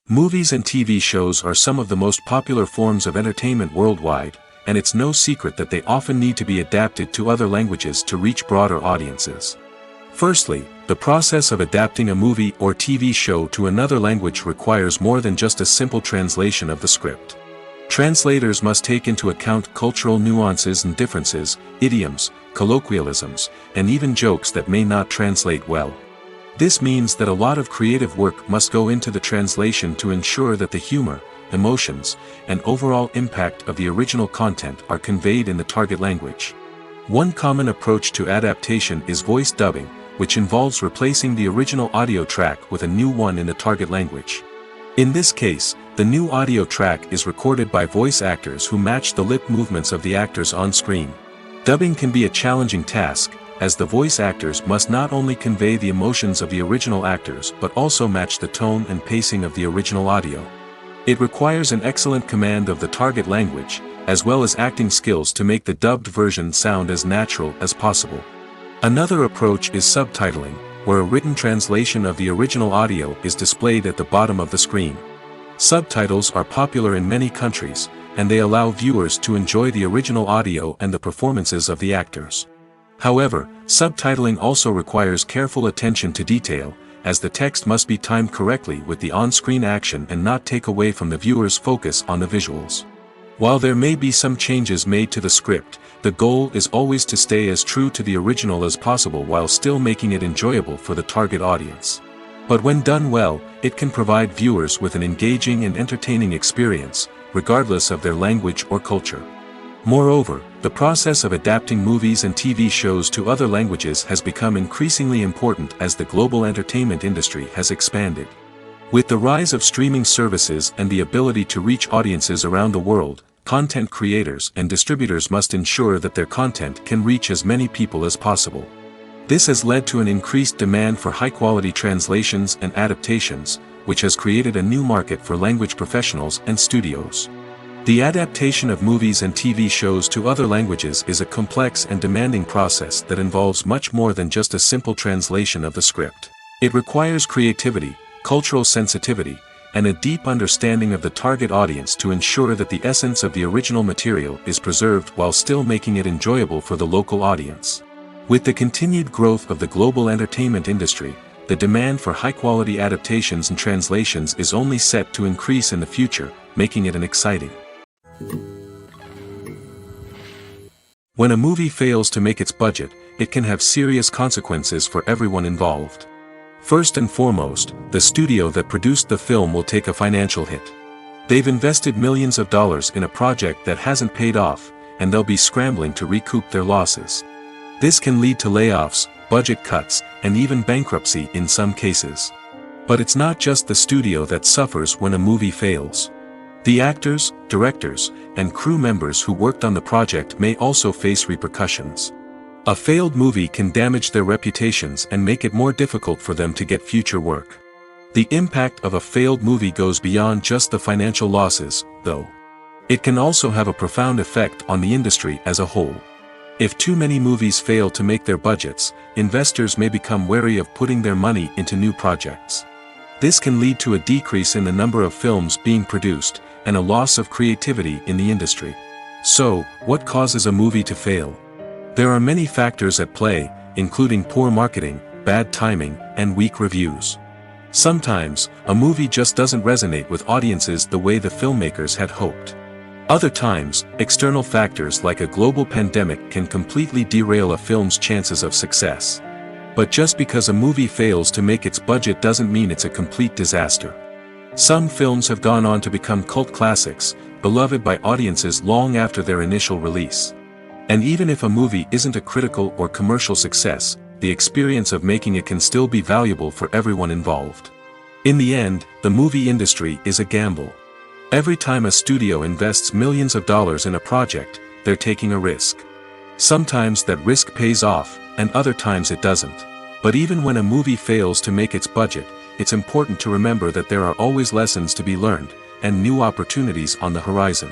Movies and TV shows are some of the most popular forms of entertainment worldwide, and it's no secret that they often need to be adapted to other languages to reach broader audiences. Firstly, the process of adapting a movie or TV show to another language requires more than just a simple translation of the script. Translators must take into account cultural nuances and differences, idioms, colloquialisms, and even jokes that may not translate well. This means that a lot of creative work must go into the translation to ensure that the humor, emotions, and overall impact of the original content are conveyed in the target language. One common approach to adaptation is voice dubbing, which involves replacing the original audio track with a new one in the target language. In this case, the new audio track is recorded by voice actors who match the lip movements of the actors on screen. Dubbing can be a challenging task, as the voice actors must not only convey the emotions of the original actors but also match the tone and pacing of the original audio. It requires an excellent command of the target language, as well as acting skills to make the dubbed version sound as natural as possible. Another approach is subtitling, where a written translation of the original audio is displayed at the bottom of the screen. Subtitles are popular in many countries, and they allow viewers to enjoy the original audio and the performances of the actors. However, subtitling also requires careful attention to detail, as the text must be timed correctly with the on-screen action and not take away from the viewer's focus on the visuals. While there may be some changes made to the script, the goal is always to stay as true to the original as possible while still making it enjoyable for the target audience. But when done well, it can provide viewers with an engaging and entertaining experience, regardless of their language or culture. Moreover, the process of adapting movies and TV shows to other languages has become increasingly important as the global entertainment industry has expanded. With the rise of streaming services and the ability to reach audiences around the world, content creators and distributors must ensure that their content can reach as many people as possible. This has led to an increased demand for high-quality translations and adaptations, which has created a new market for language professionals and studios. The adaptation of movies and TV shows to other languages is a complex and demanding process that involves much more than just a simple translation of the script. It requires creativity, cultural sensitivity, and a deep understanding of the target audience to ensure that the essence of the original material is preserved while still making it enjoyable for the local audience. With the continued growth of the global entertainment industry, the demand for high-quality adaptations and translations is only set to increase in the future, making it an exciting. When a movie fails to make its budget, it can have serious consequences for everyone involved. First and foremost, the studio that produced the film will take a financial hit. They've invested millions of dollars in a project that hasn't paid off, and they'll be scrambling to recoup their losses. This can lead to layoffs, budget cuts, and even bankruptcy in some cases. But it's not just the studio that suffers when a movie fails. The actors, directors, and crew members who worked on the project may also face repercussions. A failed movie can damage their reputations and make it more difficult for them to get future work. The impact of a failed movie goes beyond just the financial losses, though. It can also have a profound effect on the industry as a whole. If too many movies fail to make their budgets, investors may become wary of putting their money into new projects. This can lead to a decrease in the number of films being produced, and a loss of creativity in the industry. So, what causes a movie to fail? There are many factors at play, including poor marketing, bad timing, and weak reviews. Sometimes, a movie just doesn't resonate with audiences the way the filmmakers had hoped. Other times, external factors like a global pandemic can completely derail a film's chances of success. But just because a movie fails to make its budget doesn't mean it's a complete disaster. Some films have gone on to become cult classics, beloved by audiences long after their initial release. And even if a movie isn't a critical or commercial success, the experience of making it can still be valuable for everyone involved. In the end, the movie industry is a gamble. Every time a studio invests millions of dollars in a project, they're taking a risk. Sometimes that risk pays off, and other times it doesn't. But even when a movie fails to make its budget, it's important to remember that there are always lessons to be learned, and new opportunities on the horizon.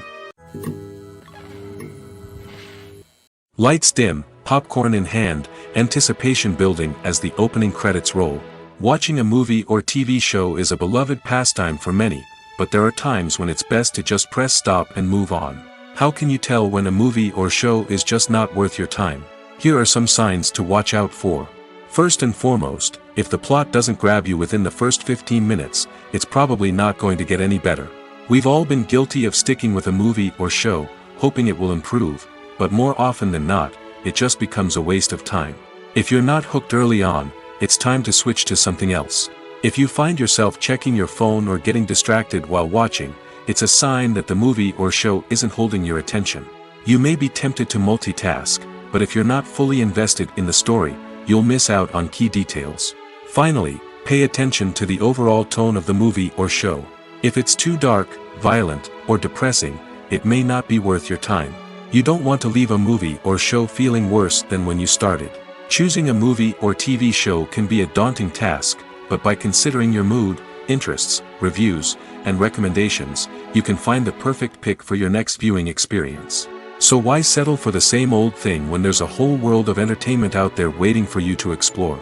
Lights dim, popcorn in hand, anticipation building as the opening credits roll. Watching a movie or TV show is a beloved pastime for many, but there are times when it's best to just press stop and move on. How can you tell when a movie or show is just not worth your time? Here are some signs to watch out for. First and foremost, if the plot doesn't grab you within the first 15 minutes, it's probably not going to get any better. We've all been guilty of sticking with a movie or show, hoping it will improve, but more often than not, it just becomes a waste of time. If you're not hooked early on, it's time to switch to something else. If you find yourself checking your phone or getting distracted while watching, it's a sign that the movie or show isn't holding your attention. You may be tempted to multitask, but if you're not fully invested in the story, you'll miss out on key details. Finally, pay attention to the overall tone of the movie or show. If it's too dark, violent, or depressing, it may not be worth your time. You don't want to leave a movie or show feeling worse than when you started. Choosing a movie or TV show can be a daunting task, but by considering your mood, interests, reviews, and recommendations, you can find the perfect pick for your next viewing experience. So why settle for the same old thing when there's a whole world of entertainment out there waiting for you to explore?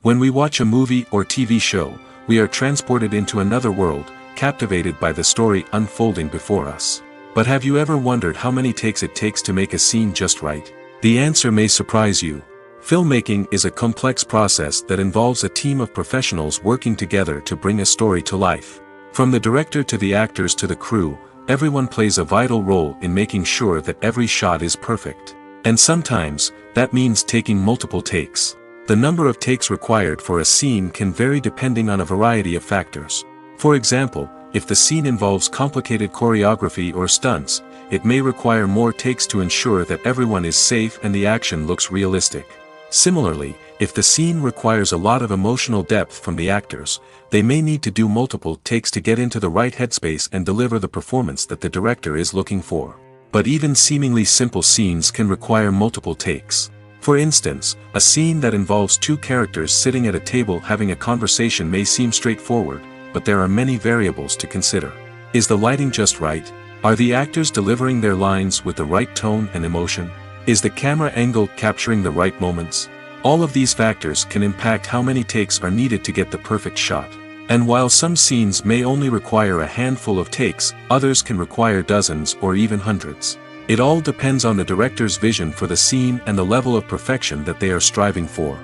When we watch a movie or TV show, we are transported into another world, captivated by the story unfolding before us. But have you ever wondered how many takes it takes to make a scene just right? The answer may surprise you. Filmmaking is a complex process that involves a team of professionals working together to bring a story to life. From the director to the actors to the crew, everyone plays a vital role in making sure that every shot is perfect. And sometimes, that means taking multiple takes. The number of takes required for a scene can vary depending on a variety of factors. For example, if the scene involves complicated choreography or stunts, it may require more takes to ensure that everyone is safe and the action looks realistic. Similarly, if the scene requires a lot of emotional depth from the actors, they may need to do multiple takes to get into the right headspace and deliver the performance that the director is looking for. But even seemingly simple scenes can require multiple takes. For instance, a scene that involves two characters sitting at a table having a conversation may seem straightforward, but there are many variables to consider. Is the lighting just right? Are the actors delivering their lines with the right tone and emotion? Is the camera angle capturing the right moments? All of these factors can impact how many takes are needed to get the perfect shot. And while some scenes may only require a handful of takes, others can require dozens or even hundreds. It all depends on the director's vision for the scene and the level of perfection that they are striving for.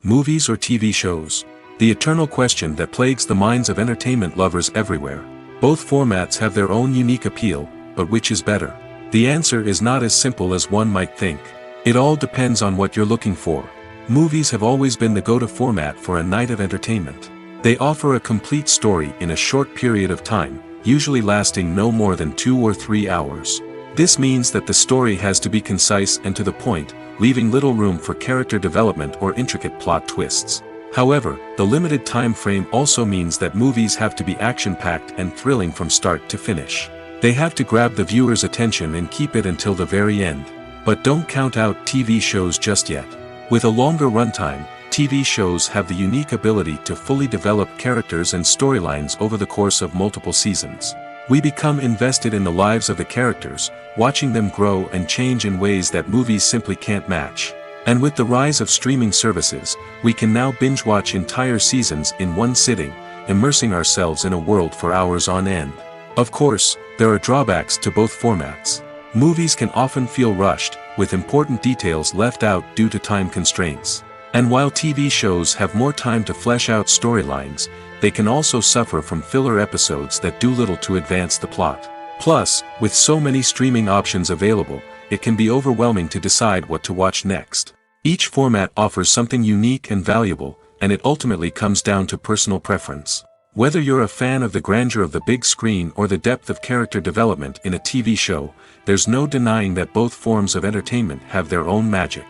Movies or TV shows? The eternal question that plagues the minds of entertainment lovers everywhere. Both formats have their own unique appeal, but which is better? The answer is not as simple as one might think. It all depends on what you're looking for. Movies have always been the go-to format for a night of entertainment. They offer a complete story in a short period of time, usually lasting no more than 2 or 3 hours. This means that the story has to be concise and to the point, leaving little room for character development or intricate plot twists. However, the limited time frame also means that movies have to be action-packed and thrilling from start to finish. They have to grab the viewer's attention and keep it until the very end. But don't count out TV shows just yet. With a longer runtime, TV shows have the unique ability to fully develop characters and storylines over the course of multiple seasons. We become invested in the lives of the characters, watching them grow and change in ways that movies simply can't match. And with the rise of streaming services, we can now binge-watch entire seasons in one sitting, immersing ourselves in a world for hours on end. Of course, there are drawbacks to both formats. Movies can often feel rushed, with important details left out due to time constraints. And while TV shows have more time to flesh out storylines, they can also suffer from filler episodes that do little to advance the plot. Plus, with so many streaming options available, it can be overwhelming to decide what to watch next. Each format offers something unique and valuable, and it ultimately comes down to personal preference. Whether you're a fan of the grandeur of the big screen or the depth of character development in a TV show, there's no denying that both forms of entertainment have their own magic.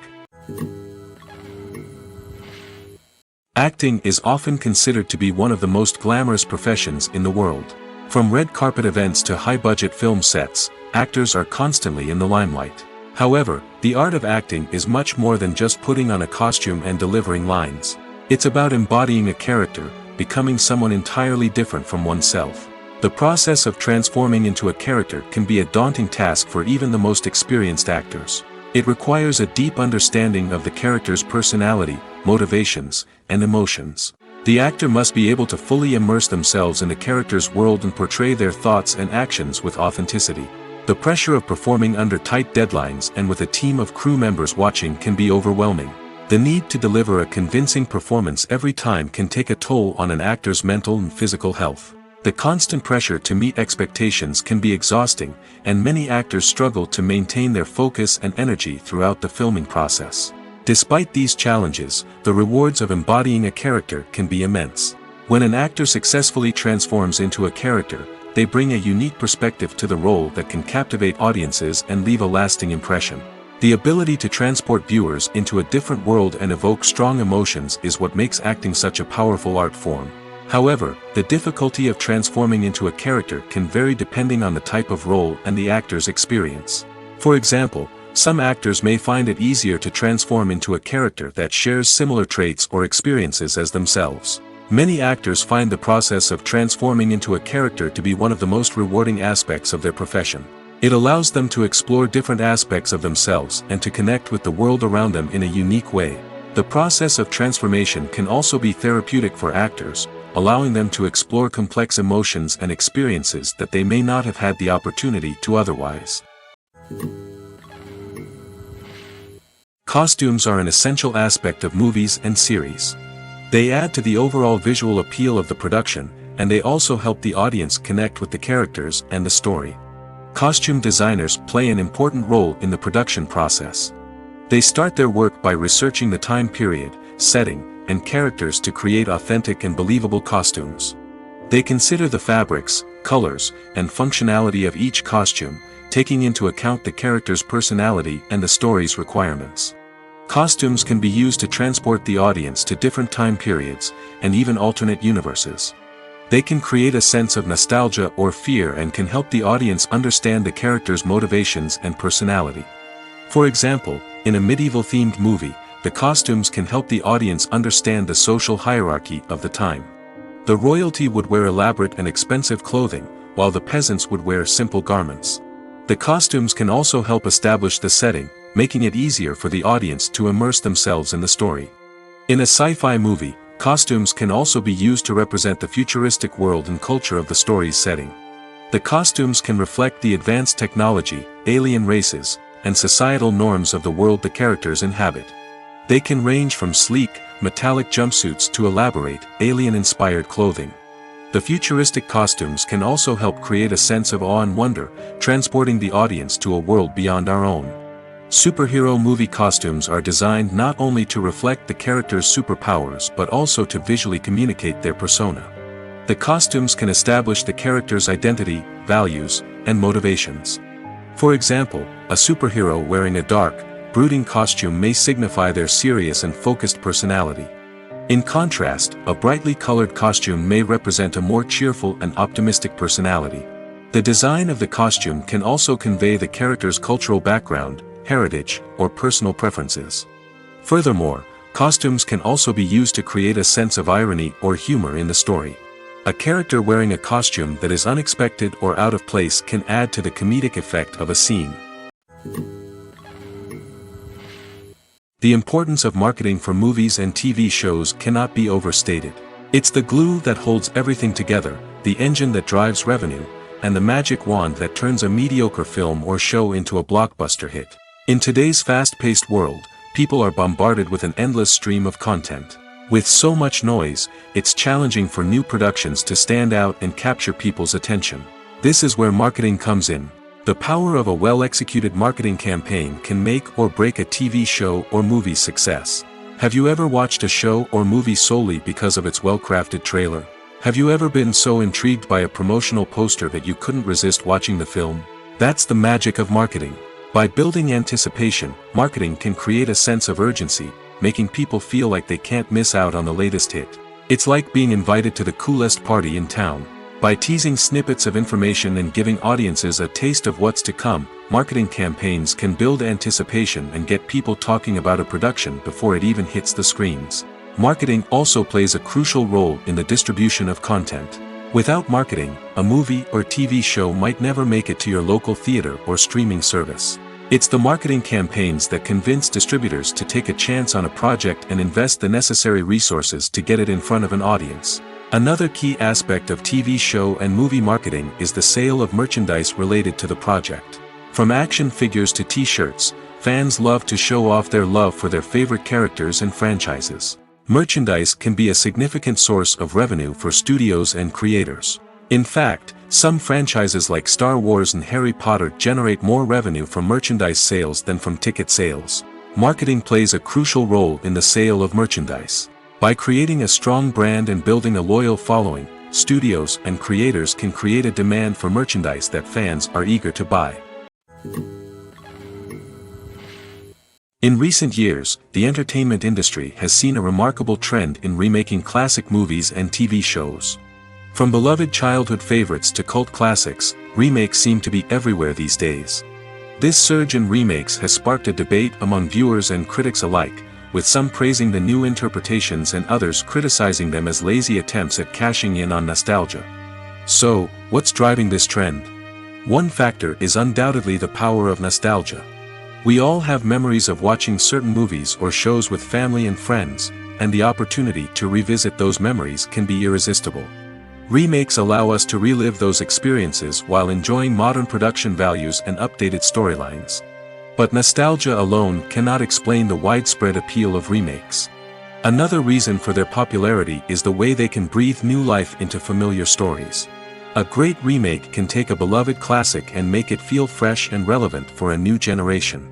Acting is often considered to be one of the most glamorous professions in the world. From red carpet events to high-budget film sets, actors are constantly in the limelight. However, the art of acting is much more than just putting on a costume and delivering lines. It's about embodying a character, becoming someone entirely different from oneself. The process of transforming into a character can be a daunting task for even the most experienced actors. It requires a deep understanding of the character's personality, motivations, and emotions. The actor must be able to fully immerse themselves in the character's world and portray their thoughts and actions with authenticity. The pressure of performing under tight deadlines and with a team of crew members watching can be overwhelming. The need to deliver a convincing performance every time can take a toll on an actor's mental and physical health. The constant pressure to meet expectations can be exhausting, and many actors struggle to maintain their focus and energy throughout the filming process. Despite these challenges, the rewards of embodying a character can be immense. When an actor successfully transforms into a character, they bring a unique perspective to the role that can captivate audiences and leave a lasting impression. The ability to transport viewers into a different world and evoke strong emotions is what makes acting such a powerful art form. However, the difficulty of transforming into a character can vary depending on the type of role and the actor's experience. For example, some actors may find it easier to transform into a character that shares similar traits or experiences as themselves. Many actors find the process of transforming into a character to be one of the most rewarding aspects of their profession. It allows them to explore different aspects of themselves and to connect with the world around them in a unique way. The process of transformation can also be therapeutic for actors, allowing them to explore complex emotions and experiences that they may not have had the opportunity to otherwise. Costumes are an essential aspect of movies and series. They add to the overall visual appeal of the production, and they also help the audience connect with the characters and the story. Costume designers play an important role in the production process. They start their work by researching the time period, setting, and characters to create authentic and believable costumes. They consider the fabrics, colors, and functionality of each costume, taking into account the character's personality and the story's requirements. Costumes can be used to transport the audience to different time periods, and even alternate universes. They can create a sense of nostalgia or fear and can help the audience understand the character's motivations and personality. For example, in a medieval-themed movie, the costumes can help the audience understand the social hierarchy of the time. The royalty would wear elaborate and expensive clothing, while the peasants would wear simple garments. The costumes can also help establish the setting, making it easier for the audience to immerse themselves in the story. In a sci-fi movie, costumes can also be used to represent the futuristic world and culture of the story's setting. The costumes can reflect the advanced technology, alien races, and societal norms of the world the characters inhabit. They can range from sleek, metallic jumpsuits to elaborate, alien-inspired clothing. The futuristic costumes can also help create a sense of awe and wonder, transporting the audience to a world beyond our own. Superhero movie costumes are designed not only to reflect the character's superpowers but also to visually communicate their persona. The costumes can establish the character's identity, values, and motivations. For example, a superhero wearing a dark, brooding costume may signify their serious and focused personality. In contrast, a brightly colored costume may represent a more cheerful and optimistic personality. The design of the costume can also convey the character's cultural background, heritage, or personal preferences. Furthermore, costumes can also be used to create a sense of irony or humor in the story. A character wearing a costume that is unexpected or out of place can add to the comedic effect of a scene. The importance of marketing for movies and TV shows cannot be overstated. It's the glue that holds everything together, the engine that drives revenue, and the magic wand that turns a mediocre film or show into a blockbuster hit. In today's fast-paced world, people are bombarded with an endless stream of content. With so much noise, it's challenging for new productions to stand out and capture people's attention. This is where marketing comes in. The power of a well-executed marketing campaign can make or break a TV show or movie's success. Have you ever watched a show or movie solely because of its well-crafted trailer? Have you ever been so intrigued by a promotional poster that you couldn't resist watching the film? That's the magic of marketing. By building anticipation, marketing can create a sense of urgency, making people feel like they can't miss out on the latest hit. It's like being invited to the coolest party in town. By teasing snippets of information and giving audiences a taste of what's to come, marketing campaigns can build anticipation and get people talking about a production before it even hits the screens. Marketing also plays a crucial role in the distribution of content. Without marketing, a movie or TV show might never make it to your local theater or streaming service. It's the marketing campaigns that convince distributors to take a chance on a project and invest the necessary resources to get it in front of an audience. Another key aspect of TV show and movie marketing is the sale of merchandise related to the project. From action figures to t-shirts, fans love to show off their love for their favorite characters and franchises. Merchandise can be a significant source of revenue for studios and creators. In fact, some franchises like Star Wars and Harry Potter generate more revenue from merchandise sales than from ticket sales. Marketing plays a crucial role in the sale of merchandise. By creating a strong brand and building a loyal following, studios and creators can create a demand for merchandise that fans are eager to buy. In recent years, the entertainment industry has seen a remarkable trend in remaking classic movies and TV shows. From beloved childhood favorites to cult classics, remakes seem to be everywhere these days. This surge in remakes has sparked a debate among viewers and critics alike, with some praising the new interpretations and others criticizing them as lazy attempts at cashing in on nostalgia. So, what's driving this trend? One factor is undoubtedly the power of nostalgia. We all have memories of watching certain movies or shows with family and friends, and the opportunity to revisit those memories can be irresistible. Remakes allow us to relive those experiences while enjoying modern production values and updated storylines. But nostalgia alone cannot explain the widespread appeal of remakes. Another reason for their popularity is the way they can breathe new life into familiar stories. A great remake can take a beloved classic and make it feel fresh and relevant for a new generation.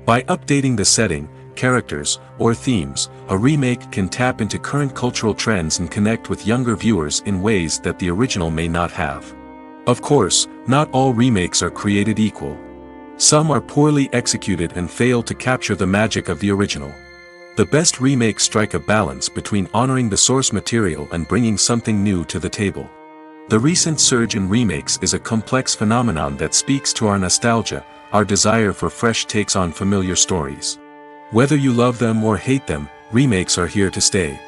By updating the setting, characters, or themes, a remake can tap into current cultural trends and connect with younger viewers in ways that the original may not have. Of course, not all remakes are created equal. Some are poorly executed and fail to capture the magic of the original. The best remakes strike a balance between honoring the source material and bringing something new to the table. The recent surge in remakes is a complex phenomenon that speaks to our nostalgia, our desire for fresh takes on familiar stories. Whether you love them or hate them, remakes are here to stay.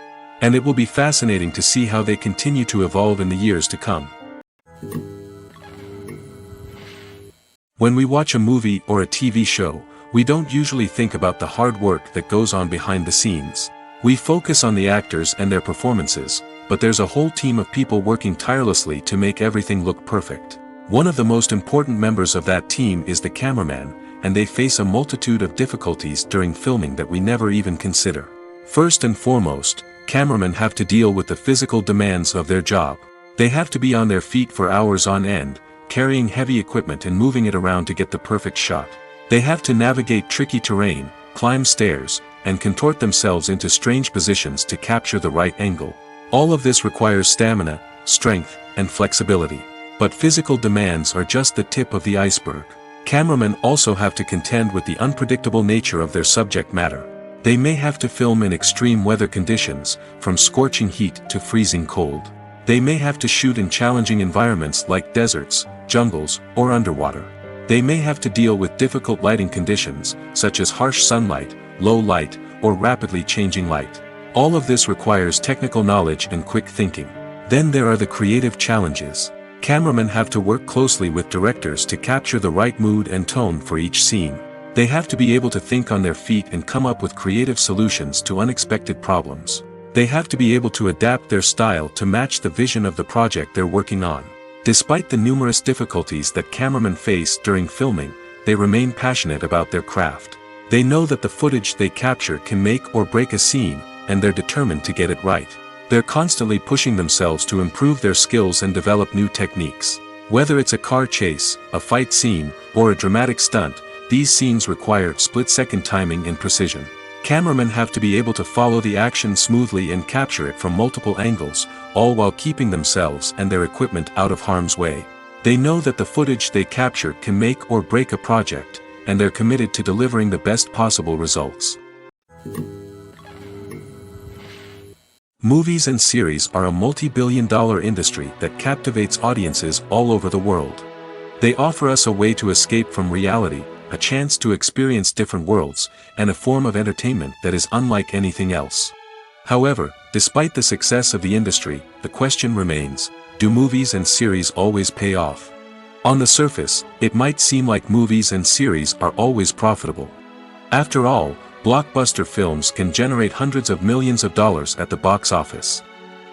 And it will be fascinating to see how they continue to evolve in the years to come. When we watch a movie or a TV show, we don't usually think about the hard work that goes on behind the scenes. We focus on the actors and their performances, but there's a whole team of people working tirelessly to make everything look perfect. One of the most important members of that team is the cameraman, and they face a multitude of difficulties during filming that we never even consider. First and foremost, cameramen have to deal with the physical demands of their job. They have to be on their feet for hours on end, carrying heavy equipment and moving it around to get the perfect shot. They have to navigate tricky terrain, climb stairs, and contort themselves into strange positions to capture the right angle. All of this requires stamina, strength, and flexibility. But physical demands are just the tip of the iceberg. Cameramen also have to contend with the unpredictable nature of their subject matter. They may have to film in extreme weather conditions, from scorching heat to freezing cold. They may have to shoot in challenging environments like deserts, jungles, or underwater. They may have to deal with difficult lighting conditions, such as harsh sunlight, low light, or rapidly changing light. All of this requires technical knowledge and quick thinking. Then there are the creative challenges. Cameramen have to work closely with directors to capture the right mood and tone for each scene. They have to be able to think on their feet and come up with creative solutions to unexpected problems. They have to be able to adapt their style to match the vision of the project they're working on. Despite the numerous difficulties that cameramen face during filming, they remain passionate about their craft. They know that the footage they capture can make or break a scene, and they're determined to get it right. They're constantly pushing themselves to improve their skills and develop new techniques. Whether it's a car chase, a fight scene, or a dramatic stunt, these scenes require split-second timing and precision. Cameramen have to be able to follow the action smoothly and capture it from multiple angles, all while keeping themselves and their equipment out of harm's way. They know that the footage they capture can make or break a project, and they're committed to delivering the best possible results. Movies and series are a multi-billion-dollar industry that captivates audiences all over the world. They offer us a way to escape from reality, a chance to experience different worlds, and a form of entertainment that is unlike anything else. However, despite the success of the industry, the question remains, do movies and series always pay off? On the surface, it might seem like movies and series are always profitable. After all, blockbuster films can generate hundreds of millions of dollars at the box office.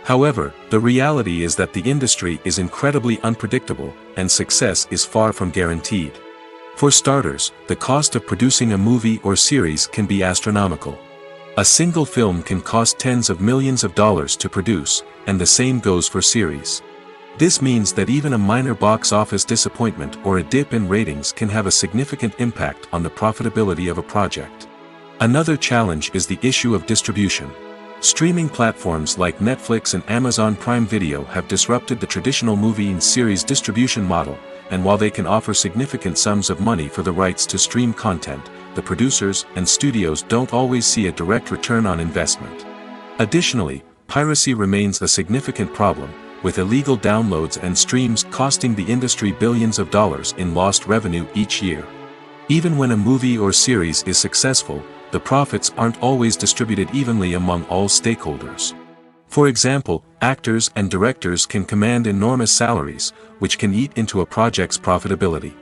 However, the reality is that the industry is incredibly unpredictable, and success is far from guaranteed. For starters, the cost of producing a movie or series can be astronomical. A single film can cost tens of millions of dollars to produce, and the same goes for series. This means that even a minor box office disappointment or a dip in ratings can have a significant impact on the profitability of a project. Another challenge is the issue of distribution. Streaming platforms like Netflix and Amazon Prime Video have disrupted the traditional movie and series distribution model, and while they can offer significant sums of money for the rights to stream content, the producers and studios don't always see a direct return on investment. Additionally, piracy remains a significant problem, with illegal downloads and streams costing the industry billions of dollars in lost revenue each year. Even when a movie or series is successful, the profits aren't always distributed evenly among all stakeholders. For example, actors and directors can command enormous salaries, which can eat into a project's profitability.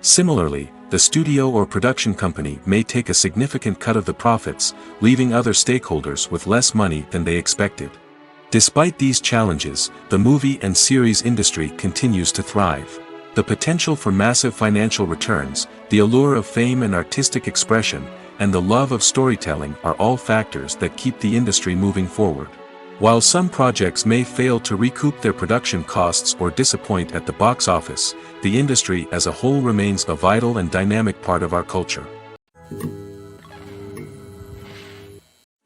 Similarly, the studio or production company may take a significant cut of the profits, leaving other stakeholders with less money than they expected. Despite these challenges, the movie and series industry continues to thrive. The potential for massive financial returns, the allure of fame and artistic expression, and the love of storytelling are all factors that keep the industry moving forward. While some projects may fail to recoup their production costs or disappoint at the box office, the industry as a whole remains a vital and dynamic part of our culture.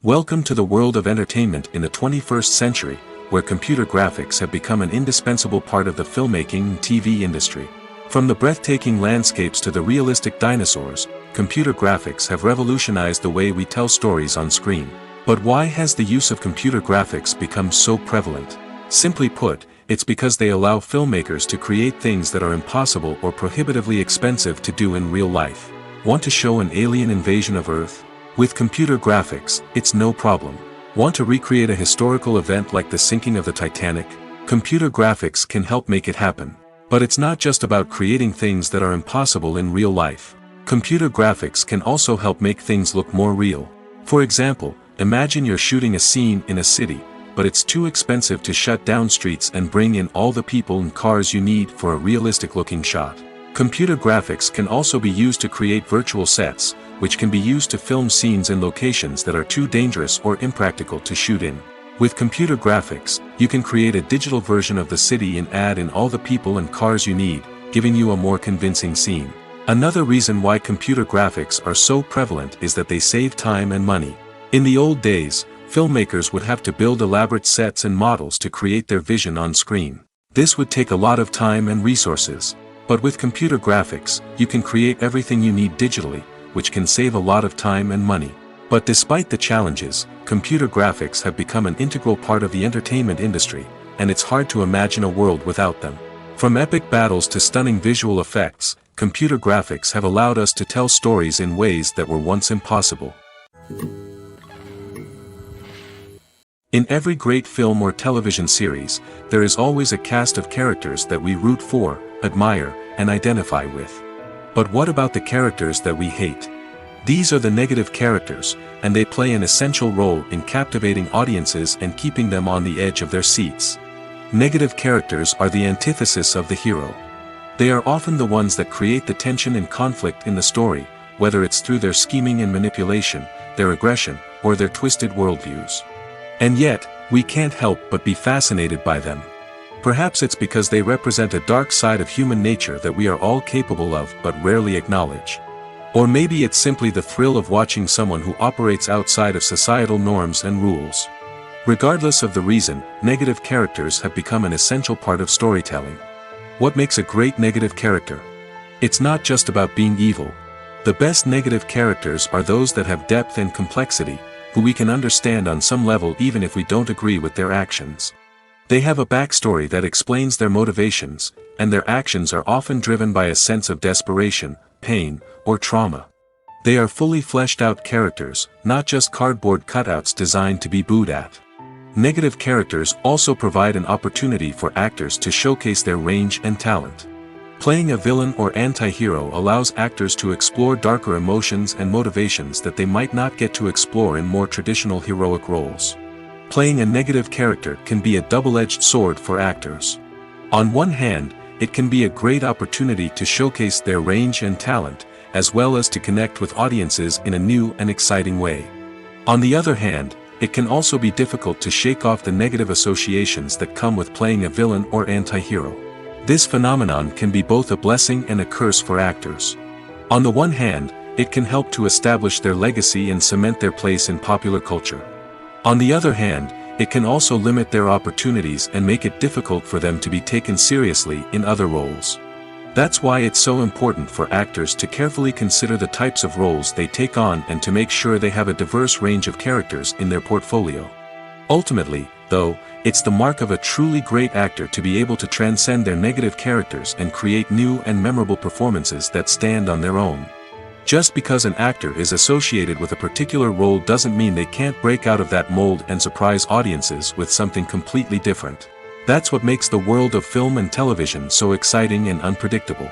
Welcome to the world of entertainment in the 21st century, where computer graphics have become an indispensable part of the filmmaking and TV industry. From the breathtaking landscapes to the realistic dinosaurs, computer graphics have revolutionized the way we tell stories on screen. But why has the use of computer graphics become so prevalent? Simply put, it's because they allow filmmakers to create things that are impossible or prohibitively expensive to do in real life. Want to show an alien invasion of Earth? With computer graphics, it's no problem. Want to recreate a historical event like the sinking of the Titanic? Computer graphics can help make it happen. But it's not just about creating things that are impossible in real life. Computer graphics can also help make things look more real. For example, imagine you're shooting a scene in a city, but it's too expensive to shut down streets and bring in all the people and cars you need for a realistic-looking shot. Computer graphics can also be used to create virtual sets, which can be used to film scenes in locations that are too dangerous or impractical to shoot in. With computer graphics, you can create a digital version of the city and add in all the people and cars you need, giving you a more convincing scene. Another reason why computer graphics are so prevalent is that they save time and money. In the old days, filmmakers would have to build elaborate sets and models to create their vision on screen. This would take a lot of time and resources. But with computer graphics, you can create everything you need digitally, which can save a lot of time and money. But despite the challenges, computer graphics have become an integral part of the entertainment industry, and it's hard to imagine a world without them. From epic battles to stunning visual effects, computer graphics have allowed us to tell stories in ways that were once impossible. In every great film or television series, there is always a cast of characters that we root for, admire, and identify with. But what about the characters that we hate? These are the negative characters, and they play an essential role in captivating audiences and keeping them on the edge of their seats. Negative characters are the antithesis of the hero. They are often the ones that create the tension and conflict in the story, whether it's through their scheming and manipulation, their aggression, or their twisted worldviews. And yet, we can't help but be fascinated by them. Perhaps it's because they represent a dark side of human nature that we are all capable of but rarely acknowledge. Or maybe it's simply the thrill of watching someone who operates outside of societal norms and rules. Regardless of the reason, negative characters have become an essential part of storytelling. What makes a great negative character? It's not just about being evil. The best negative characters are those that have depth and complexity, who we can understand on some level even if we don't agree with their actions. They have a backstory that explains their motivations, and their actions are often driven by a sense of desperation, pain, or trauma. They are fully fleshed out characters, not just cardboard cutouts designed to be booed at. Negative characters also provide an opportunity for actors to showcase their range and talent. Playing a villain or anti-hero allows actors to explore darker emotions and motivations that they might not get to explore in more traditional heroic roles. Playing a negative character can be a double-edged sword for actors. On one hand, it can be a great opportunity to showcase their range and talent, as well as to connect with audiences in a new and exciting way. On the other hand, it can also be difficult to shake off the negative associations that come with playing a villain or anti-hero. This phenomenon can be both a blessing and a curse for actors. On the one hand, it can help to establish their legacy and cement their place in popular culture. On the other hand, it can also limit their opportunities and make it difficult for them to be taken seriously in other roles. That's why it's so important for actors to carefully consider the types of roles they take on and to make sure they have a diverse range of characters in their portfolio. Ultimately, though, it's the mark of a truly great actor to be able to transcend their negative characters and create new and memorable performances that stand on their own. Just because an actor is associated with a particular role doesn't mean they can't break out of that mold and surprise audiences with something completely different. That's what makes the world of film and television so exciting and unpredictable.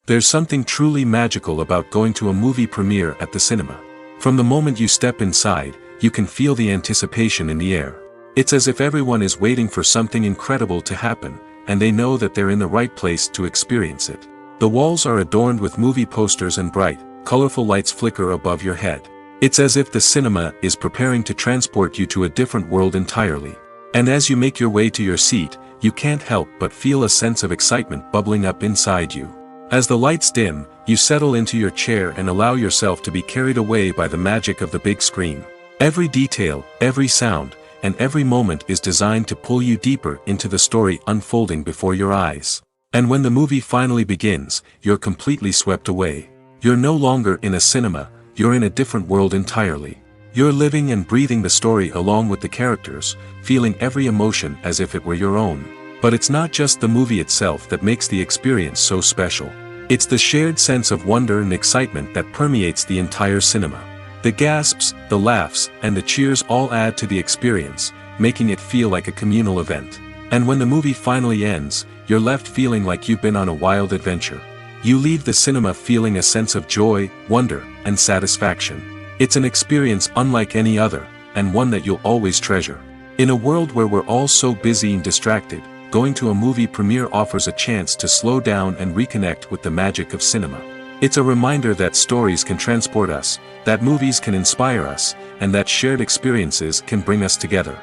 There's something truly magical about going to a movie premiere at the cinema. From the moment you step inside, you can feel the anticipation in the air. It's as if everyone is waiting for something incredible to happen, and they know that they're in the right place to experience it. The walls are adorned with movie posters and bright, colorful lights flicker above your head. It's as if the cinema is preparing to transport you to a different world entirely. And as you make your way to your seat, you can't help but feel a sense of excitement bubbling up inside you. As the lights dim, you settle into your chair and allow yourself to be carried away by the magic of the big screen. Every detail, every sound, and every moment is designed to pull you deeper into the story unfolding before your eyes. And when the movie finally begins, you're completely swept away. You're no longer in a cinema, you're in a different world entirely. You're living and breathing the story along with the characters, feeling every emotion as if it were your own. But it's not just the movie itself that makes the experience so special. It's the shared sense of wonder and excitement that permeates the entire cinema. The gasps, the laughs, and the cheers all add to the experience, making it feel like a communal event. And when the movie finally ends, you're left feeling like you've been on a wild adventure. You leave the cinema feeling a sense of joy, wonder, and satisfaction. It's an experience unlike any other, and one that you'll always treasure. In a world where we're all so busy and distracted, going to a movie premiere offers a chance to slow down and reconnect with the magic of cinema. It's a reminder that stories can transport us, that movies can inspire us, and that shared experiences can bring us together.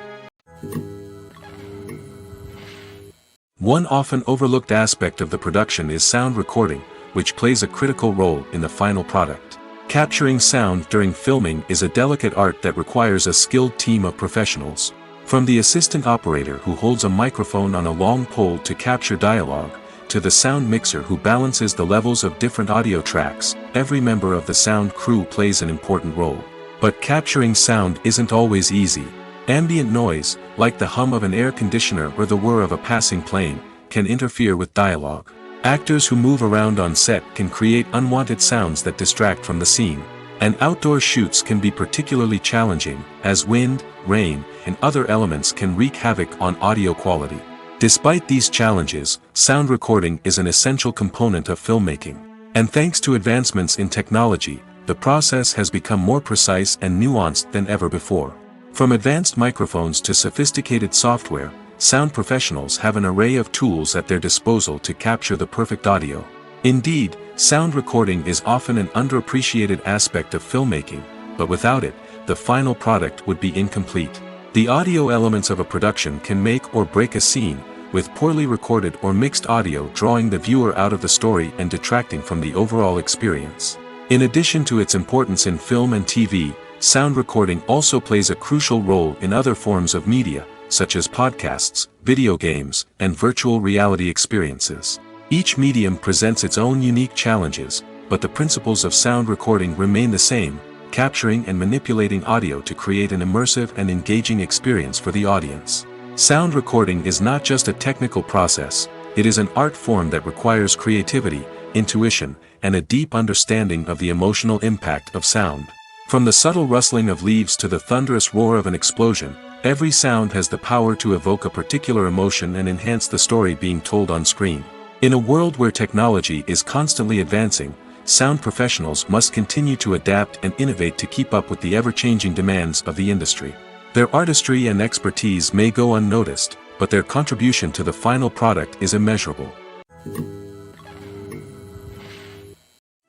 One often overlooked aspect of the production is sound recording, which plays a critical role in the final product. Capturing sound during filming is a delicate art that requires a skilled team of professionals. From the assistant operator who holds a microphone on a long pole to capture dialogue, to the sound mixer who balances the levels of different audio tracks, every member of the sound crew plays an important role. But capturing sound isn't always easy. Ambient noise, like the hum of an air conditioner or the whir of a passing plane, can interfere with dialogue. Actors who move around on set can create unwanted sounds that distract from the scene. And outdoor shoots can be particularly challenging, as wind, rain, and other elements can wreak havoc on audio quality. Despite these challenges, sound recording is an essential component of filmmaking. And thanks to advancements in technology, the process has become more precise and nuanced than ever before. From advanced microphones to sophisticated software, sound professionals have an array of tools at their disposal to capture the perfect audio. Indeed, sound recording is often an underappreciated aspect of filmmaking, but without it, the final product would be incomplete. The audio elements of a production can make or break a scene, with poorly recorded or mixed audio drawing the viewer out of the story and detracting from the overall experience. In addition to its importance in film and TV, sound recording also plays a crucial role in other forms of media, such as podcasts, video games, and virtual reality experiences. Each medium presents its own unique challenges, but the principles of sound recording remain the same, capturing and manipulating audio to create an immersive and engaging experience for the audience. Sound recording is not just a technical process, it is an art form that requires creativity, intuition, and a deep understanding of the emotional impact of sound. From the subtle rustling of leaves to the thunderous roar of an explosion, every sound has the power to evoke a particular emotion and enhance the story being told on screen. In a world where technology is constantly advancing, sound professionals must continue to adapt and innovate to keep up with the ever-changing demands of the industry. Their artistry and expertise may go unnoticed, but their contribution to the final product is immeasurable.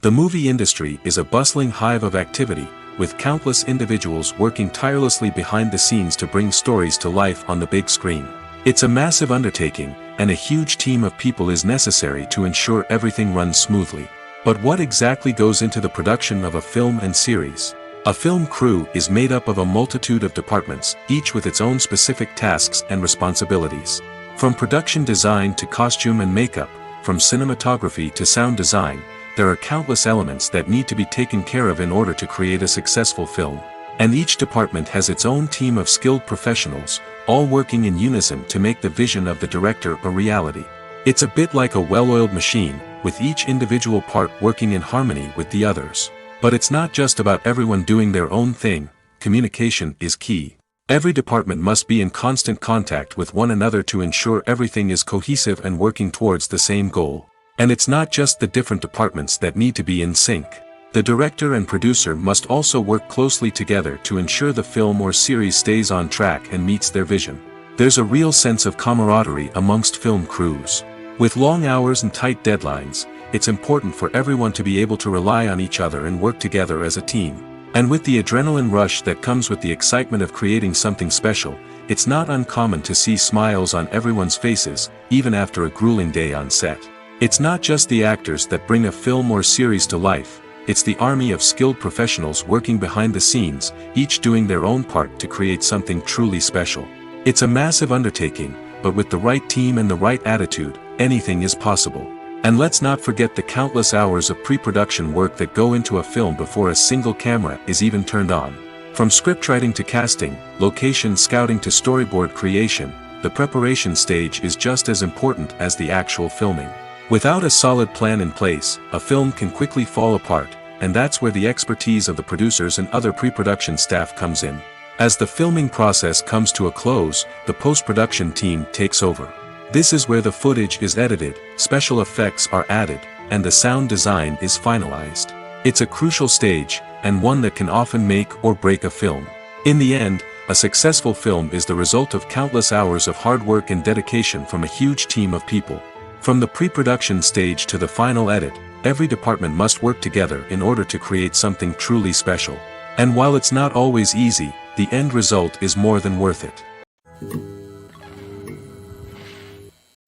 The movie industry is a bustling hive of activity, with countless individuals working tirelessly behind the scenes to bring stories to life on the big screen. It's a massive undertaking, and a huge team of people is necessary to ensure everything runs smoothly. But what exactly goes into the production of a film and series? A film crew is made up of a multitude of departments, each with its own specific tasks and responsibilities. From production design to costume and makeup, from cinematography to sound design, there are countless elements that need to be taken care of in order to create a successful film. And each department has its own team of skilled professionals, all working in unison to make the vision of the director a reality. It's a bit like a well-oiled machine, with each individual part working in harmony with the others. But it's not just about everyone doing their own thing, communication is key. Every department must be in constant contact with one another to ensure everything is cohesive and working towards the same goal. And it's not just the different departments that need to be in sync. The director and producer must also work closely together to ensure the film or series stays on track and meets their vision. There's a real sense of camaraderie amongst film crews. With long hours and tight deadlines, it's important for everyone to be able to rely on each other and work together as a team. And with the adrenaline rush that comes with the excitement of creating something special, it's not uncommon to see smiles on everyone's faces, even after a grueling day on set. It's not just the actors that bring a film or series to life, it's the army of skilled professionals working behind the scenes, each doing their own part to create something truly special. It's a massive undertaking, but with the right team and the right attitude, anything is possible. And let's not forget the countless hours of pre-production work that go into a film before a single camera is even turned on. From scriptwriting to casting, location scouting to storyboard creation, the preparation stage is just as important as the actual filming. Without a solid plan in place, a film can quickly fall apart, and that's where the expertise of the producers and other pre-production staff comes in. As the filming process comes to a close, the post-production team takes over. This is where the footage is edited, special effects are added, and the sound design is finalized. It's a crucial stage, and one that can often make or break a film. In the end, a successful film is the result of countless hours of hard work and dedication from a huge team of people. From the pre-production stage to the final edit, every department must work together in order to create something truly special. And while it's not always easy, the end result is more than worth it.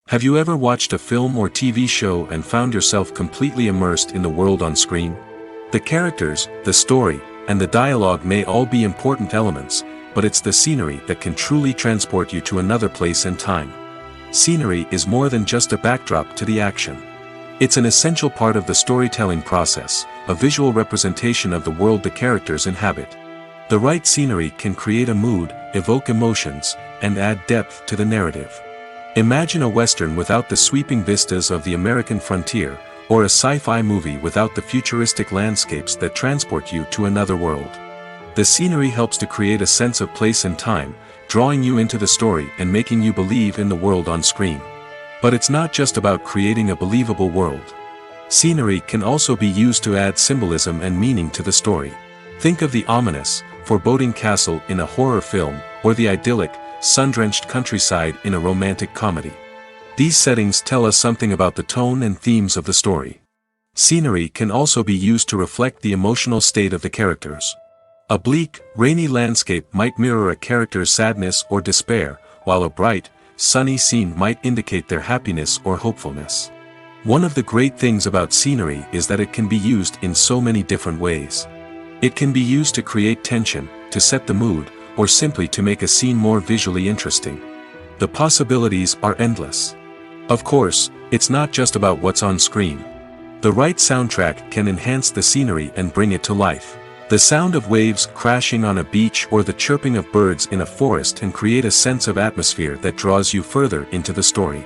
Have you ever watched a film or TV show and found yourself completely immersed in the world on screen? The characters, the story, and the dialogue may all be important elements, but it's the scenery that can truly transport you to another place and time. Scenery is more than just a backdrop to the action. It's an essential part of the storytelling process, a visual representation of the world the characters inhabit. The right scenery can create a mood, evoke emotions, and add depth to the narrative. Imagine a Western without the sweeping vistas of the American frontier, or a sci-fi movie without the futuristic landscapes that transport you to another world. The scenery helps to create a sense of place and time, drawing you into the story and making you believe in the world on screen. But it's not just about creating a believable world. Scenery can also be used to add symbolism and meaning to the story. Think of the ominous, foreboding castle in a horror film, or the idyllic, sun-drenched countryside in a romantic comedy. These settings tell us something about the tone and themes of the story. Scenery can also be used to reflect the emotional state of the characters. A bleak, rainy landscape might mirror a character's sadness or despair, while a bright, sunny scene might indicate their happiness or hopefulness. One of the great things about scenery is that it can be used in so many different ways. It can be used to create tension, to set the mood, or simply to make a scene more visually interesting. The possibilities are endless. Of course, it's not just about what's on screen. The right soundtrack can enhance the scenery and bring it to life. The sound of waves crashing on a beach or the chirping of birds in a forest can create a sense of atmosphere that draws you further into the story.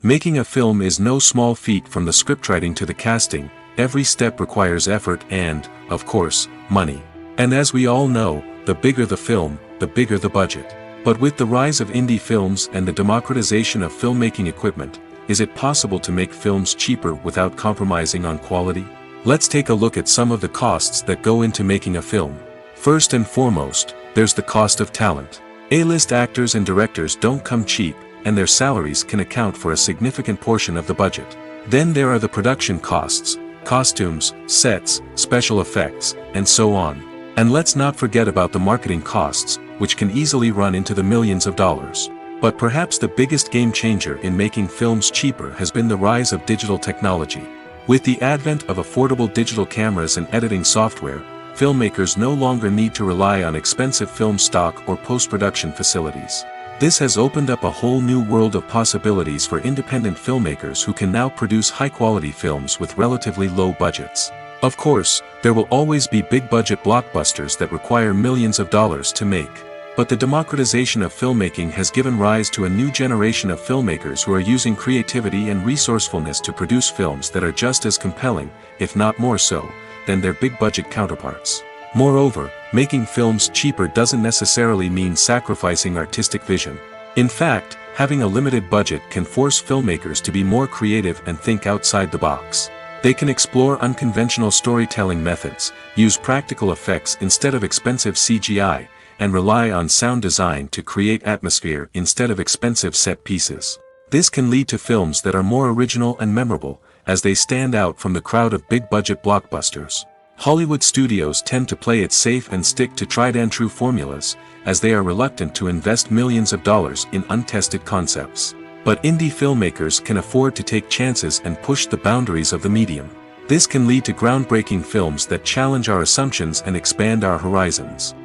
Making a film is no small feat. From the scriptwriting to the casting, every step requires effort and, of course, money. And as we all know, the bigger the film, the bigger the budget. But with the rise of indie films and the democratization of filmmaking equipment, is it possible to make films cheaper without compromising on quality? Let's take a look at some of the costs that go into making a film. First and foremost, there's the cost of talent. A-list actors and directors don't come cheap, and their salaries can account for a significant portion of the budget. Then there are the production costs, costumes, sets, special effects, and so on. And let's not forget about the marketing costs, which can easily run into the millions of dollars. But perhaps the biggest game changer in making films cheaper has been the rise of digital technology. With the advent of affordable digital cameras and editing software, filmmakers no longer need to rely on expensive film stock or post-production facilities. This has opened up a whole new world of possibilities for independent filmmakers who can now produce high-quality films with relatively low budgets. Of course, there will always be big-budget blockbusters that require millions of dollars to make. But the democratization of filmmaking has given rise to a new generation of filmmakers who are using creativity and resourcefulness to produce films that are just as compelling, if not more so, than their big-budget counterparts. Moreover, making films cheaper doesn't necessarily mean sacrificing artistic vision. In fact, having a limited budget can force filmmakers to be more creative and think outside the box. They can explore unconventional storytelling methods, use practical effects instead of expensive CGI, and rely on sound design to create atmosphere instead of expensive set pieces. This can lead to films that are more original and memorable, as they stand out from the crowd of big-budget blockbusters. Hollywood studios tend to play it safe and stick to tried-and-true formulas, as they are reluctant to invest millions of dollars in untested concepts. But indie filmmakers can afford to take chances and push the boundaries of the medium. This can lead to groundbreaking films that challenge our assumptions and expand our horizons.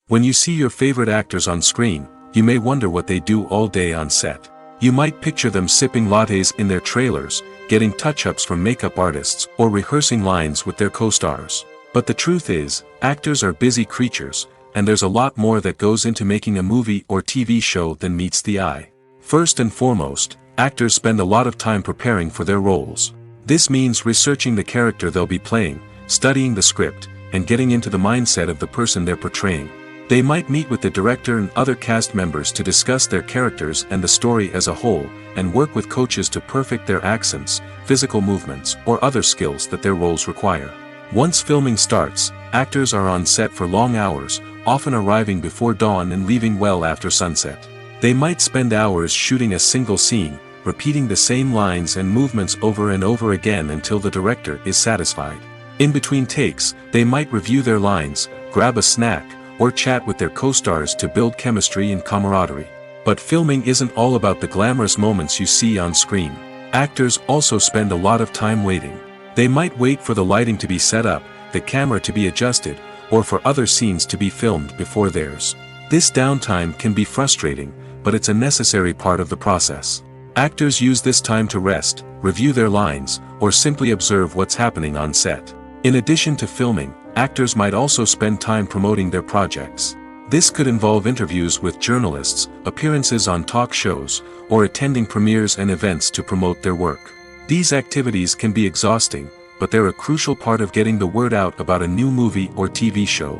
When you see your favorite actors on screen, you may wonder what they do all day on set. You might picture them sipping lattes in their trailers, getting touch-ups from makeup artists, or rehearsing lines with their co-stars. But the truth is, actors are busy creatures, and there's a lot more that goes into making a movie or TV show than meets the eye. First and foremost, actors spend a lot of time preparing for their roles. This means researching the character they'll be playing, studying the script, and getting into the mindset of the person they're portraying. They might meet with the director and other cast members to discuss their characters and the story as a whole, and work with coaches to perfect their accents, physical movements, or other skills that their roles require. Once filming starts, actors are on set for long hours, often arriving before dawn and leaving well after sunset. They might spend hours shooting a single scene, repeating the same lines and movements over and over again until the director is satisfied. In between takes, they might review their lines, grab a snack, or chat with their co-stars to build chemistry and camaraderie. But filming isn't all about the glamorous moments you see on screen. Actors also spend a lot of time waiting. They might wait for the lighting to be set up, the camera to be adjusted, or for other scenes to be filmed before theirs. This downtime can be frustrating, but it's a necessary part of the process. Actors use this time to rest, review their lines, or simply observe what's happening on set. In addition to filming, actors might also spend time promoting their projects. This could involve interviews with journalists, appearances on talk shows, or attending premieres and events to promote their work. These activities can be exhausting, but they're a crucial part of getting the word out about a new movie or TV show.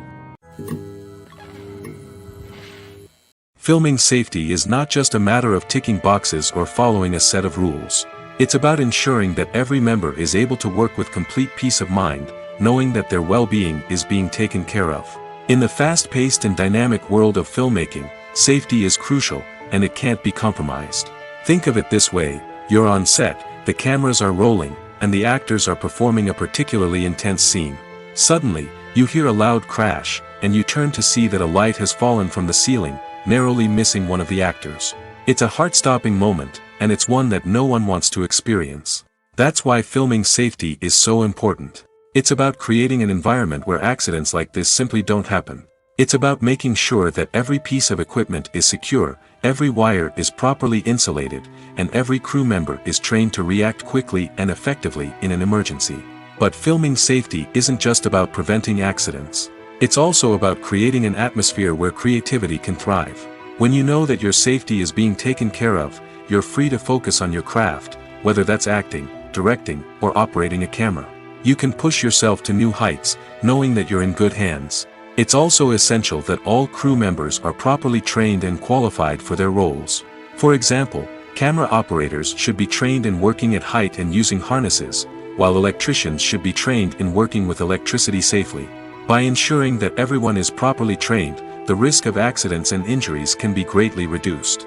Filming safety is not just a matter of ticking boxes or following a set of rules. It's about ensuring that every member is able to work with complete peace of mind, knowing that their well-being is being taken care of. In the fast-paced and dynamic world of filmmaking, safety is crucial, and it can't be compromised. Think of it this way: you're on set, the cameras are rolling, and the actors are performing a particularly intense scene. Suddenly, you hear a loud crash, and you turn to see that a light has fallen from the ceiling, narrowly missing one of the actors. It's a heart-stopping moment, and it's one that no one wants to experience. That's why filming safety is so important. It's about creating an environment where accidents like this simply don't happen. It's about making sure that every piece of equipment is secure, every wire is properly insulated, and every crew member is trained to react quickly and effectively in an emergency. But filming safety isn't just about preventing accidents. It's also about creating an atmosphere where creativity can thrive. When you know that your safety is being taken care of, you're free to focus on your craft, whether that's acting, directing, or operating a camera. You can push yourself to new heights, knowing that you're in good hands. It's also essential that all crew members are properly trained and qualified for their roles. For example, camera operators should be trained in working at height and using harnesses, while electricians should be trained in working with electricity safely. By ensuring that everyone is properly trained, the risk of accidents and injuries can be greatly reduced.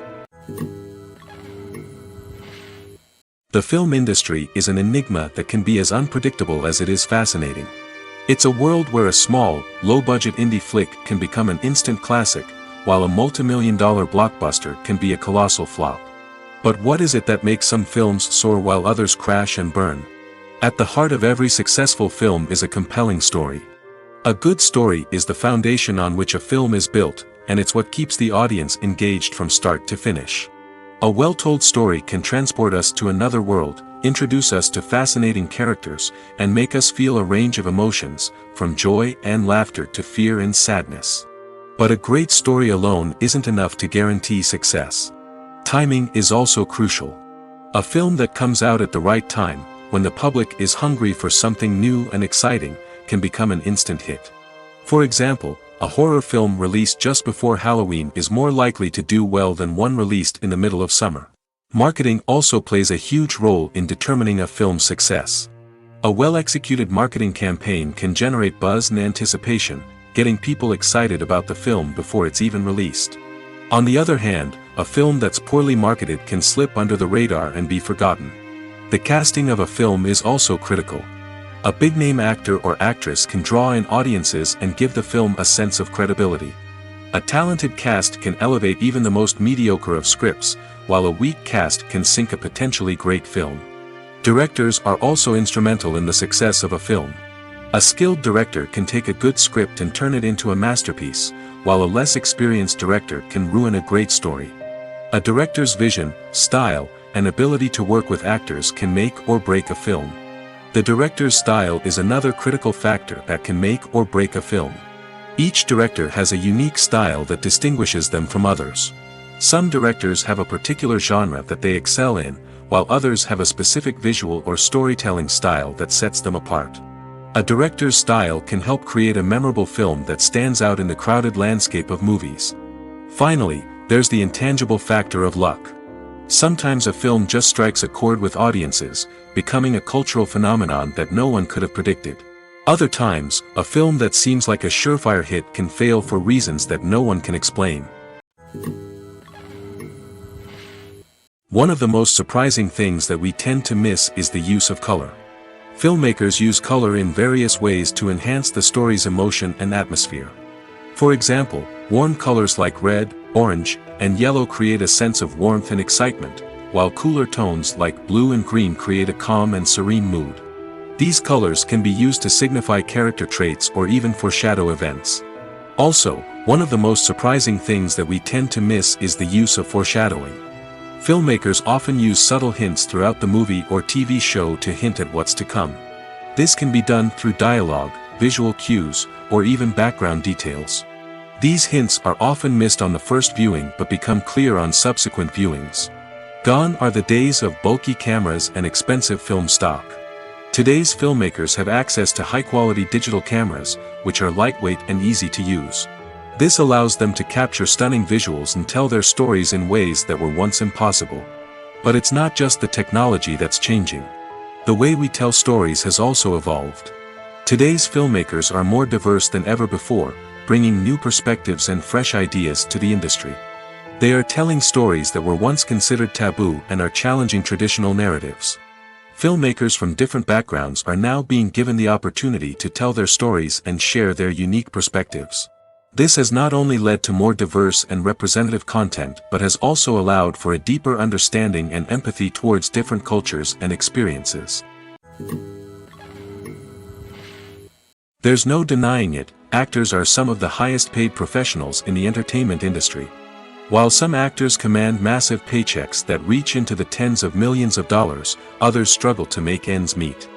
The film industry is an enigma that can be as unpredictable as it is fascinating. It's a world where a small, low-budget indie flick can become an instant classic, while a multi-million-dollar blockbuster can be a colossal flop. But what is it that makes some films soar while others crash and burn? At the heart of every successful film is a compelling story. A good story is the foundation on which a film is built, and it's what keeps the audience engaged from start to finish. A well-told story can transport us to another world, introduce us to fascinating characters, and make us feel a range of emotions, from joy and laughter to fear and sadness. But a great story alone isn't enough to guarantee success. Timing is also crucial. A film that comes out at the right time, when the public is hungry for something new and exciting, can become an instant hit. For example, a horror film released just before Halloween is more likely to do well than one released in the middle of summer. Marketing also plays a huge role in determining a film's success. A well-executed marketing campaign can generate buzz and anticipation, getting people excited about the film before it's even released. On the other hand, a film that's poorly marketed can slip under the radar and be forgotten. The casting of a film is also critical. A big-name actor or actress can draw in audiences and give the film a sense of credibility. A talented cast can elevate even the most mediocre of scripts, while a weak cast can sink a potentially great film. Directors are also instrumental in the success of a film. A skilled director can take a good script and turn it into a masterpiece, while a less experienced director can ruin a great story. A director's vision, style, and ability to work with actors can make or break a film. The director's style is another critical factor that can make or break a film. Each director has a unique style that distinguishes them from others. Some directors have a particular genre that they excel in, while others have a specific visual or storytelling style that sets them apart. A director's style can help create a memorable film that stands out in the crowded landscape of movies. Finally, there's the intangible factor of luck. Sometimes a film just strikes a chord with audiences, becoming a cultural phenomenon that no one could have predicted. Other times, a film that seems like a surefire hit can fail for reasons that no one can explain. One of the most surprising things that we tend to miss is the use of color. Filmmakers use color in various ways to enhance the story's emotion and atmosphere. For example, warm colors like red, orange, and yellow create a sense of warmth and excitement, while cooler tones like blue and green create a calm and serene mood. These colors can be used to signify character traits or even foreshadow events. Also, one of the most surprising things that we tend to miss is the use of foreshadowing. Filmmakers often use subtle hints throughout the movie or TV show to hint at what's to come. This can be done through dialogue, visual cues, or even background details. These hints are often missed on the first viewing but become clear on subsequent viewings. Gone are the days of bulky cameras and expensive film stock. Today's filmmakers have access to high-quality digital cameras, which are lightweight and easy to use. This allows them to capture stunning visuals and tell their stories in ways that were once impossible. But it's not just the technology that's changing. The way we tell stories has also evolved. Today's filmmakers are more diverse than ever before, bringing new perspectives and fresh ideas to the industry. They are telling stories that were once considered taboo and are challenging traditional narratives. Filmmakers from different backgrounds are now being given the opportunity to tell their stories and share their unique perspectives. This has not only led to more diverse and representative content but has also allowed for a deeper understanding and empathy towards different cultures and experiences. There's no denying it, actors are some of the highest paid professionals in the entertainment industry. While some actors command massive paychecks that reach into the tens of millions of dollars, others struggle to make ends meet.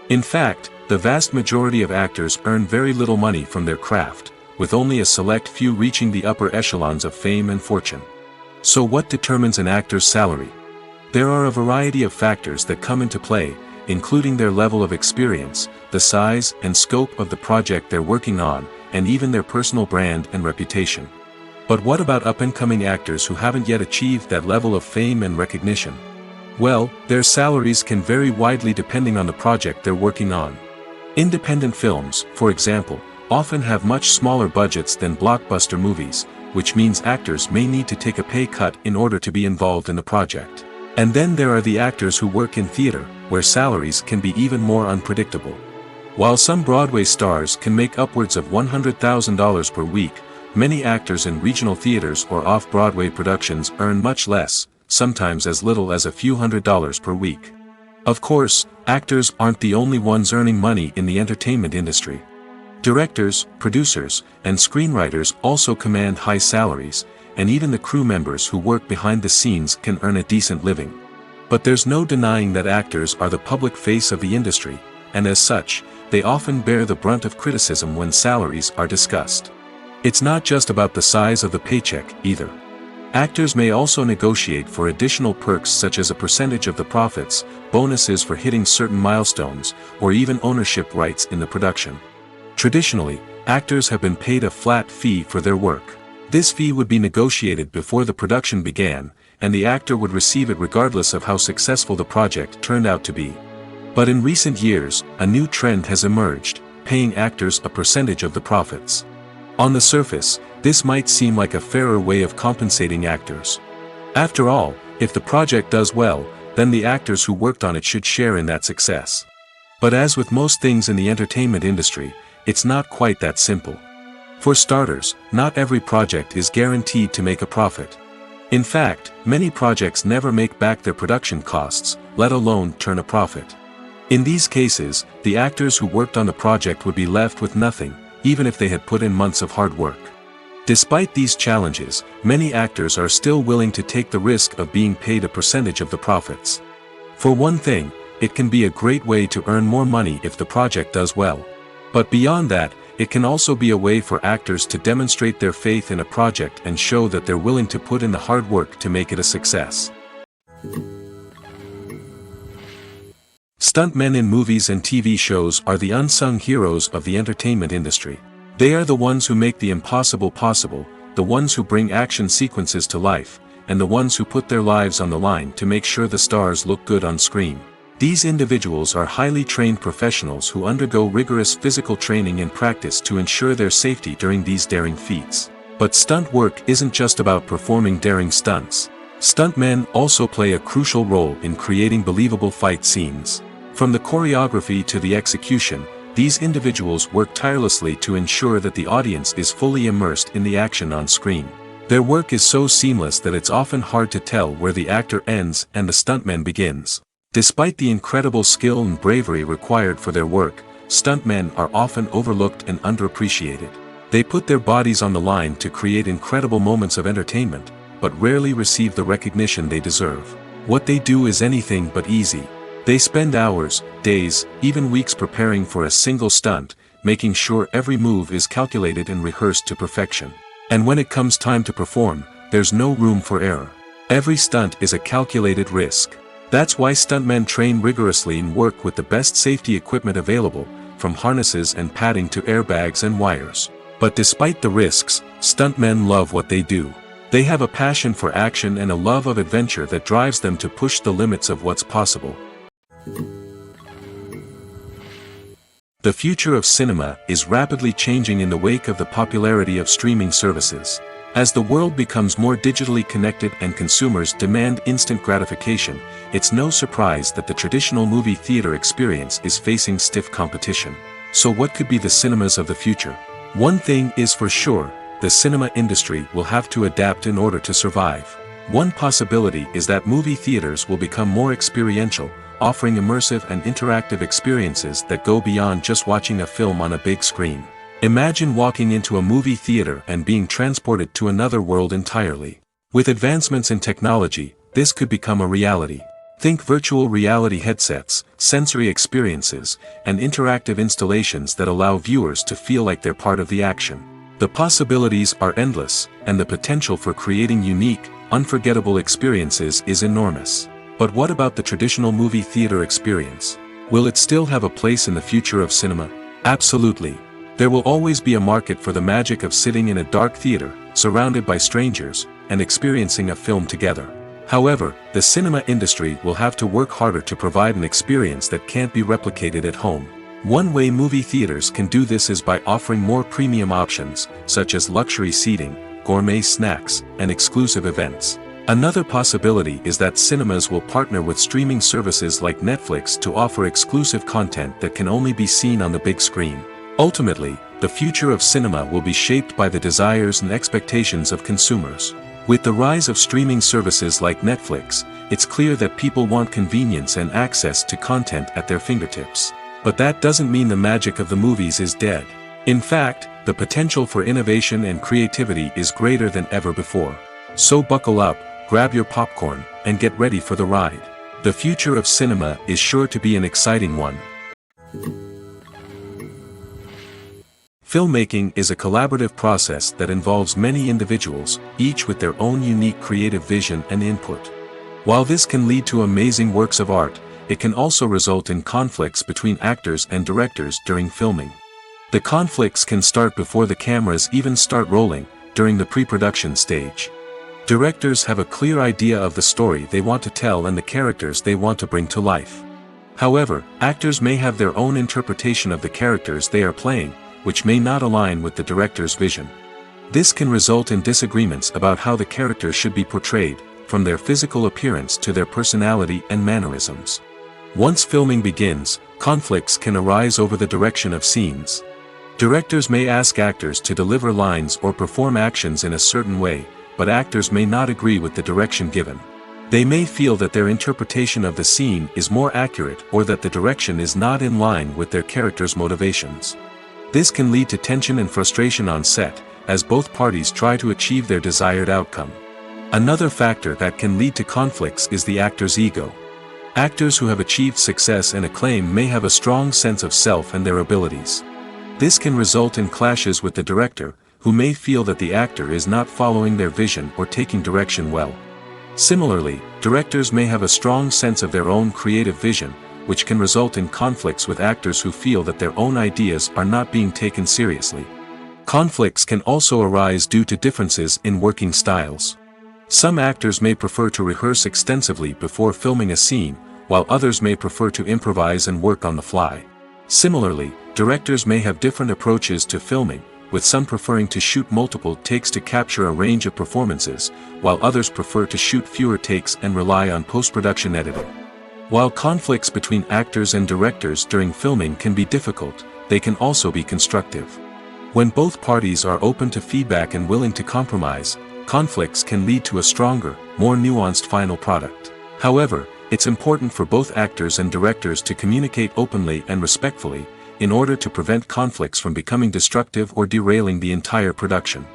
In fact, the vast majority of actors earn very little money from their craft, with only a select few reaching the upper echelons of fame and fortune. So what determines an actor's salary? There are a variety of factors that come into play, including their level of experience, the size and scope of the project they're working on, and even their personal brand and reputation. But what about up-and-coming actors who haven't yet achieved that level of fame and recognition? Well, their salaries can vary widely depending on the project they're working on. Independent films, for example, often have much smaller budgets than blockbuster movies, which means actors may need to take a pay cut in order to be involved in the project. And then there are the actors who work in theater, where salaries can be even more unpredictable. While some Broadway stars can make upwards of $100,000 per week, many actors in regional theaters or off-Broadway productions earn much less, sometimes as little as a few $100s per week. Of course, actors aren't the only ones earning money in the entertainment industry. Directors, producers, and screenwriters also command high salaries, and even the crew members who work behind the scenes can earn a decent living. But there's no denying that actors are the public face of the industry, and as such, they often bear the brunt of criticism when salaries are discussed. It's not just about the size of the paycheck, either. Actors may also negotiate for additional perks such as a percentage of the profits, bonuses for hitting certain milestones, or even ownership rights in the production. Traditionally, actors have been paid a flat fee for their work. This fee would be negotiated before the production began, and the actor would receive it regardless of how successful the project turned out to be. But in recent years, a new trend has emerged, paying actors a percentage of the profits. On the surface, this might seem like a fairer way of compensating actors. After all, if the project does well, then the actors who worked on it should share in that success. But as with most things in the entertainment industry, it's not quite that simple. For starters, not every project is guaranteed to make a profit. In fact, many projects never make back their production costs, let alone turn a profit. In these cases, the actors who worked on the project would be left with nothing, even if they had put in months of hard work. Despite these challenges, many actors are still willing to take the risk of being paid a percentage of the profits. For one thing, it can be a great way to earn more money if the project does well. But beyond that, it can also be a way for actors to demonstrate their faith in a project and show that they're willing to put in the hard work to make it a success. Stuntmen in movies and TV shows are the unsung heroes of the entertainment industry. They are the ones who make the impossible possible, the ones who bring action sequences to life, and the ones who put their lives on the line to make sure the stars look good on screen. These individuals are highly trained professionals who undergo rigorous physical training and practice to ensure their safety during these daring feats. But stunt work isn't just about performing daring stunts. Stuntmen also play a crucial role in creating believable fight scenes. From the choreography to the execution, these individuals work tirelessly to ensure that the audience is fully immersed in the action on screen. Their work is so seamless that it's often hard to tell where the actor ends and the stuntman begins. Despite the incredible skill and bravery required for their work, stuntmen are often overlooked and underappreciated. They put their bodies on the line to create incredible moments of entertainment, but rarely receive the recognition they deserve. What they do is anything but easy. They spend hours, days, even weeks preparing for a single stunt, making sure every move is calculated and rehearsed to perfection. And when it comes time to perform, there's no room for error. Every stunt is a calculated risk. That's why stuntmen train rigorously and work with the best safety equipment available, from harnesses and padding to airbags and wires. But despite the risks, stuntmen love what they do. They have a passion for action and a love of adventure that drives them to push the limits of what's possible. The future of cinema is rapidly changing in the wake of the popularity of streaming services. As the world becomes more digitally connected and consumers demand instant gratification, it's no surprise that the traditional movie theater experience is facing stiff competition. So what could be the cinemas of the future? One thing is for sure, the cinema industry will have to adapt in order to survive. One possibility is that movie theaters will become more experiential, offering immersive and interactive experiences that go beyond just watching a film on a big screen. Imagine walking into a movie theater and being transported to another world entirely. With advancements in technology, this could become a reality. Think virtual reality headsets, sensory experiences, and interactive installations that allow viewers to feel like they're part of the action. The possibilities are endless, and the potential for creating unique, unforgettable experiences is enormous. But what about the traditional movie theater experience? Will it still have a place in the future of cinema? Absolutely. There will always be a market for the magic of sitting in a dark theater, surrounded by strangers, and experiencing a film together. However, the cinema industry will have to work harder to provide an experience that can't be replicated at home. One way movie theaters can do this is by offering more premium options, such as luxury seating, gourmet snacks, and exclusive events. Another possibility is that cinemas will partner with streaming services like Netflix to offer exclusive content that can only be seen on the big screen. Ultimately, the future of cinema will be shaped by the desires and expectations of consumers. With the rise of streaming services like Netflix, it's clear that people want convenience and access to content at their fingertips. But that doesn't mean the magic of the movies is dead. In fact, the potential for innovation and creativity is greater than ever before. So buckle up, grab your popcorn, and get ready for the ride. The future of cinema is sure to be an exciting one. Filmmaking is a collaborative process that involves many individuals, each with their own unique creative vision and input. While this can lead to amazing works of art, it can also result in conflicts between actors and directors during filming. The conflicts can start before the cameras even start rolling, during the pre-production stage. Directors have a clear idea of the story they want to tell and the characters they want to bring to life. However, actors may have their own interpretation of the characters they are playing, which may not align with the director's vision. This can result in disagreements about how the characters should be portrayed, from their physical appearance to their personality and mannerisms. Once filming begins, conflicts can arise over the direction of scenes. Directors may ask actors to deliver lines or perform actions in a certain way, but actors may not agree with the direction given. They may feel that their interpretation of the scene is more accurate or that the direction is not in line with their character's motivations. This can lead to tension and frustration on set, as both parties try to achieve their desired outcome. Another factor that can lead to conflicts is the actor's ego. Actors who have achieved success and acclaim may have a strong sense of self and their abilities. This can result in clashes with the director, who may feel that the actor is not following their vision or taking direction well. Similarly, directors may have a strong sense of their own creative vision, which can result in conflicts with actors who feel that their own ideas are not being taken seriously. Conflicts can also arise due to differences in working styles. Some actors may prefer to rehearse extensively before filming a scene, while others may prefer to improvise and work on the fly. Similarly, directors may have different approaches to filming, with some preferring to shoot multiple takes to capture a range of performances, while others prefer to shoot fewer takes and rely on post-production editing. While conflicts between actors and directors during filming can be difficult, they can also be constructive. When both parties are open to feedback and willing to compromise, conflicts can lead to a stronger, more nuanced final product. However, it's important for both actors and directors to communicate openly and respectfully, in order to prevent conflicts from becoming destructive or derailing the entire production.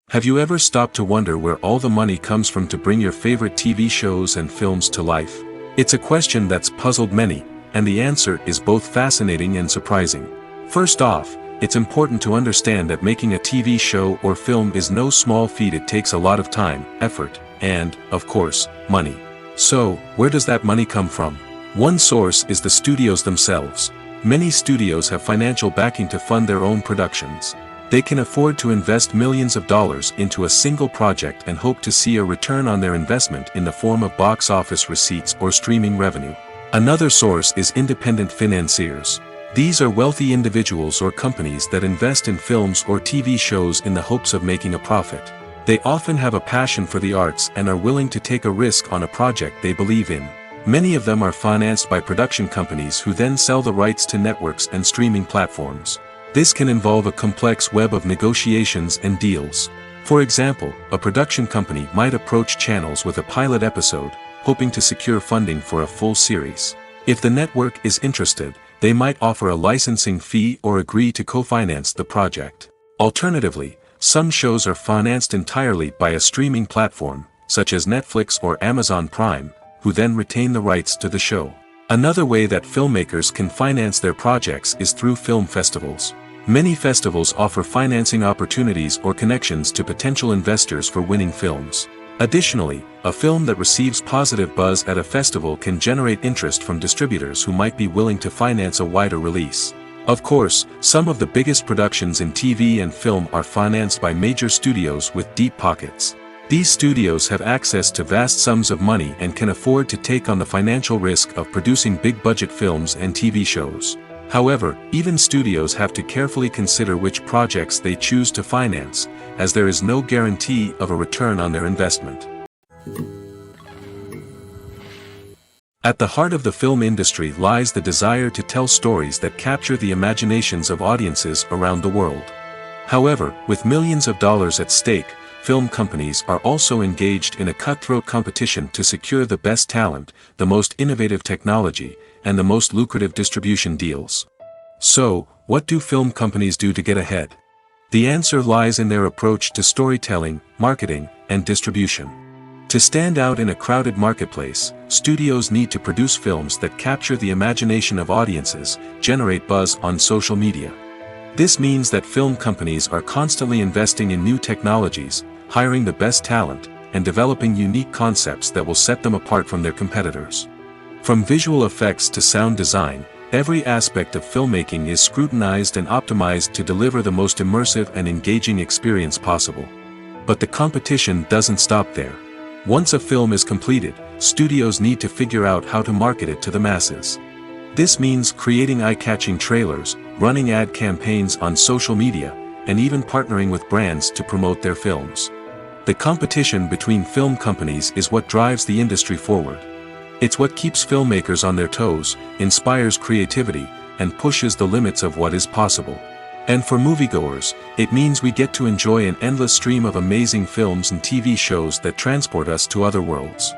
Have you ever stopped to wonder where all the money comes from to bring your favorite TV shows and films to life? It's a question that's puzzled many, and the answer is both fascinating and surprising. First off, it's important to understand that making a TV show or film is no small feat. It takes a lot of time, effort, and, of course, money. So, where does that money come from? One source is the studios themselves. Many studios have financial backing to fund their own productions. They can afford to invest millions of dollars into a single project and hope to see a return on their investment in the form of box office receipts or streaming revenue. Another source is independent financiers. These are wealthy individuals or companies that invest in films or TV shows in the hopes of making a profit. They often have a passion for the arts and are willing to take a risk on a project they believe in. Many of them are financed by production companies who then sell the rights to networks and streaming platforms. This can involve a complex web of negotiations and deals. For example, a production company might approach channels with a pilot episode, hoping to secure funding for a full series. If the network is interested, they might offer a licensing fee or agree to co-finance the project. Alternatively, some shows are financed entirely by a streaming platform, such as Netflix or Amazon Prime, who then retain the rights to the show. Another way that filmmakers can finance their projects is through film festivals. Many festivals offer financing opportunities or connections to potential investors for winning films. Additionally, a film that receives positive buzz at a festival can generate interest from distributors who might be willing to finance a wider release. Of course, some of the biggest productions in TV and film are financed by major studios with deep pockets. These studios have access to vast sums of money and can afford to take on the financial risk of producing big-budget films and TV shows. However, even studios have to carefully consider which projects they choose to finance, as there is no guarantee of a return on their investment. At the heart of the film industry lies the desire to tell stories that capture the imaginations of audiences around the world. However, with millions of dollars at stake, film companies are also engaged in a cutthroat competition to secure the best talent, the most innovative technology, and the most lucrative distribution deals. So, what do film companies do to get ahead? The answer lies in their approach to storytelling, marketing, and distribution. To stand out in a crowded marketplace, studios need to produce films that capture the imagination of audiences, generate buzz on social media. This means that film companies are constantly investing in new technologies, hiring the best talent, and developing unique concepts that will set them apart from their competitors. From visual effects to sound design, every aspect of filmmaking is scrutinized and optimized to deliver the most immersive and engaging experience possible. But the competition doesn't stop there. Once a film is completed, studios need to figure out how to market it to the masses. This means creating eye-catching trailers, running ad campaigns on social media, and even partnering with brands to promote their films. The competition between film companies is what drives the industry forward. It's what keeps filmmakers on their toes, inspires creativity, and pushes the limits of what is possible. And for moviegoers, it means we get to enjoy an endless stream of amazing films and TV shows that transport us to other worlds.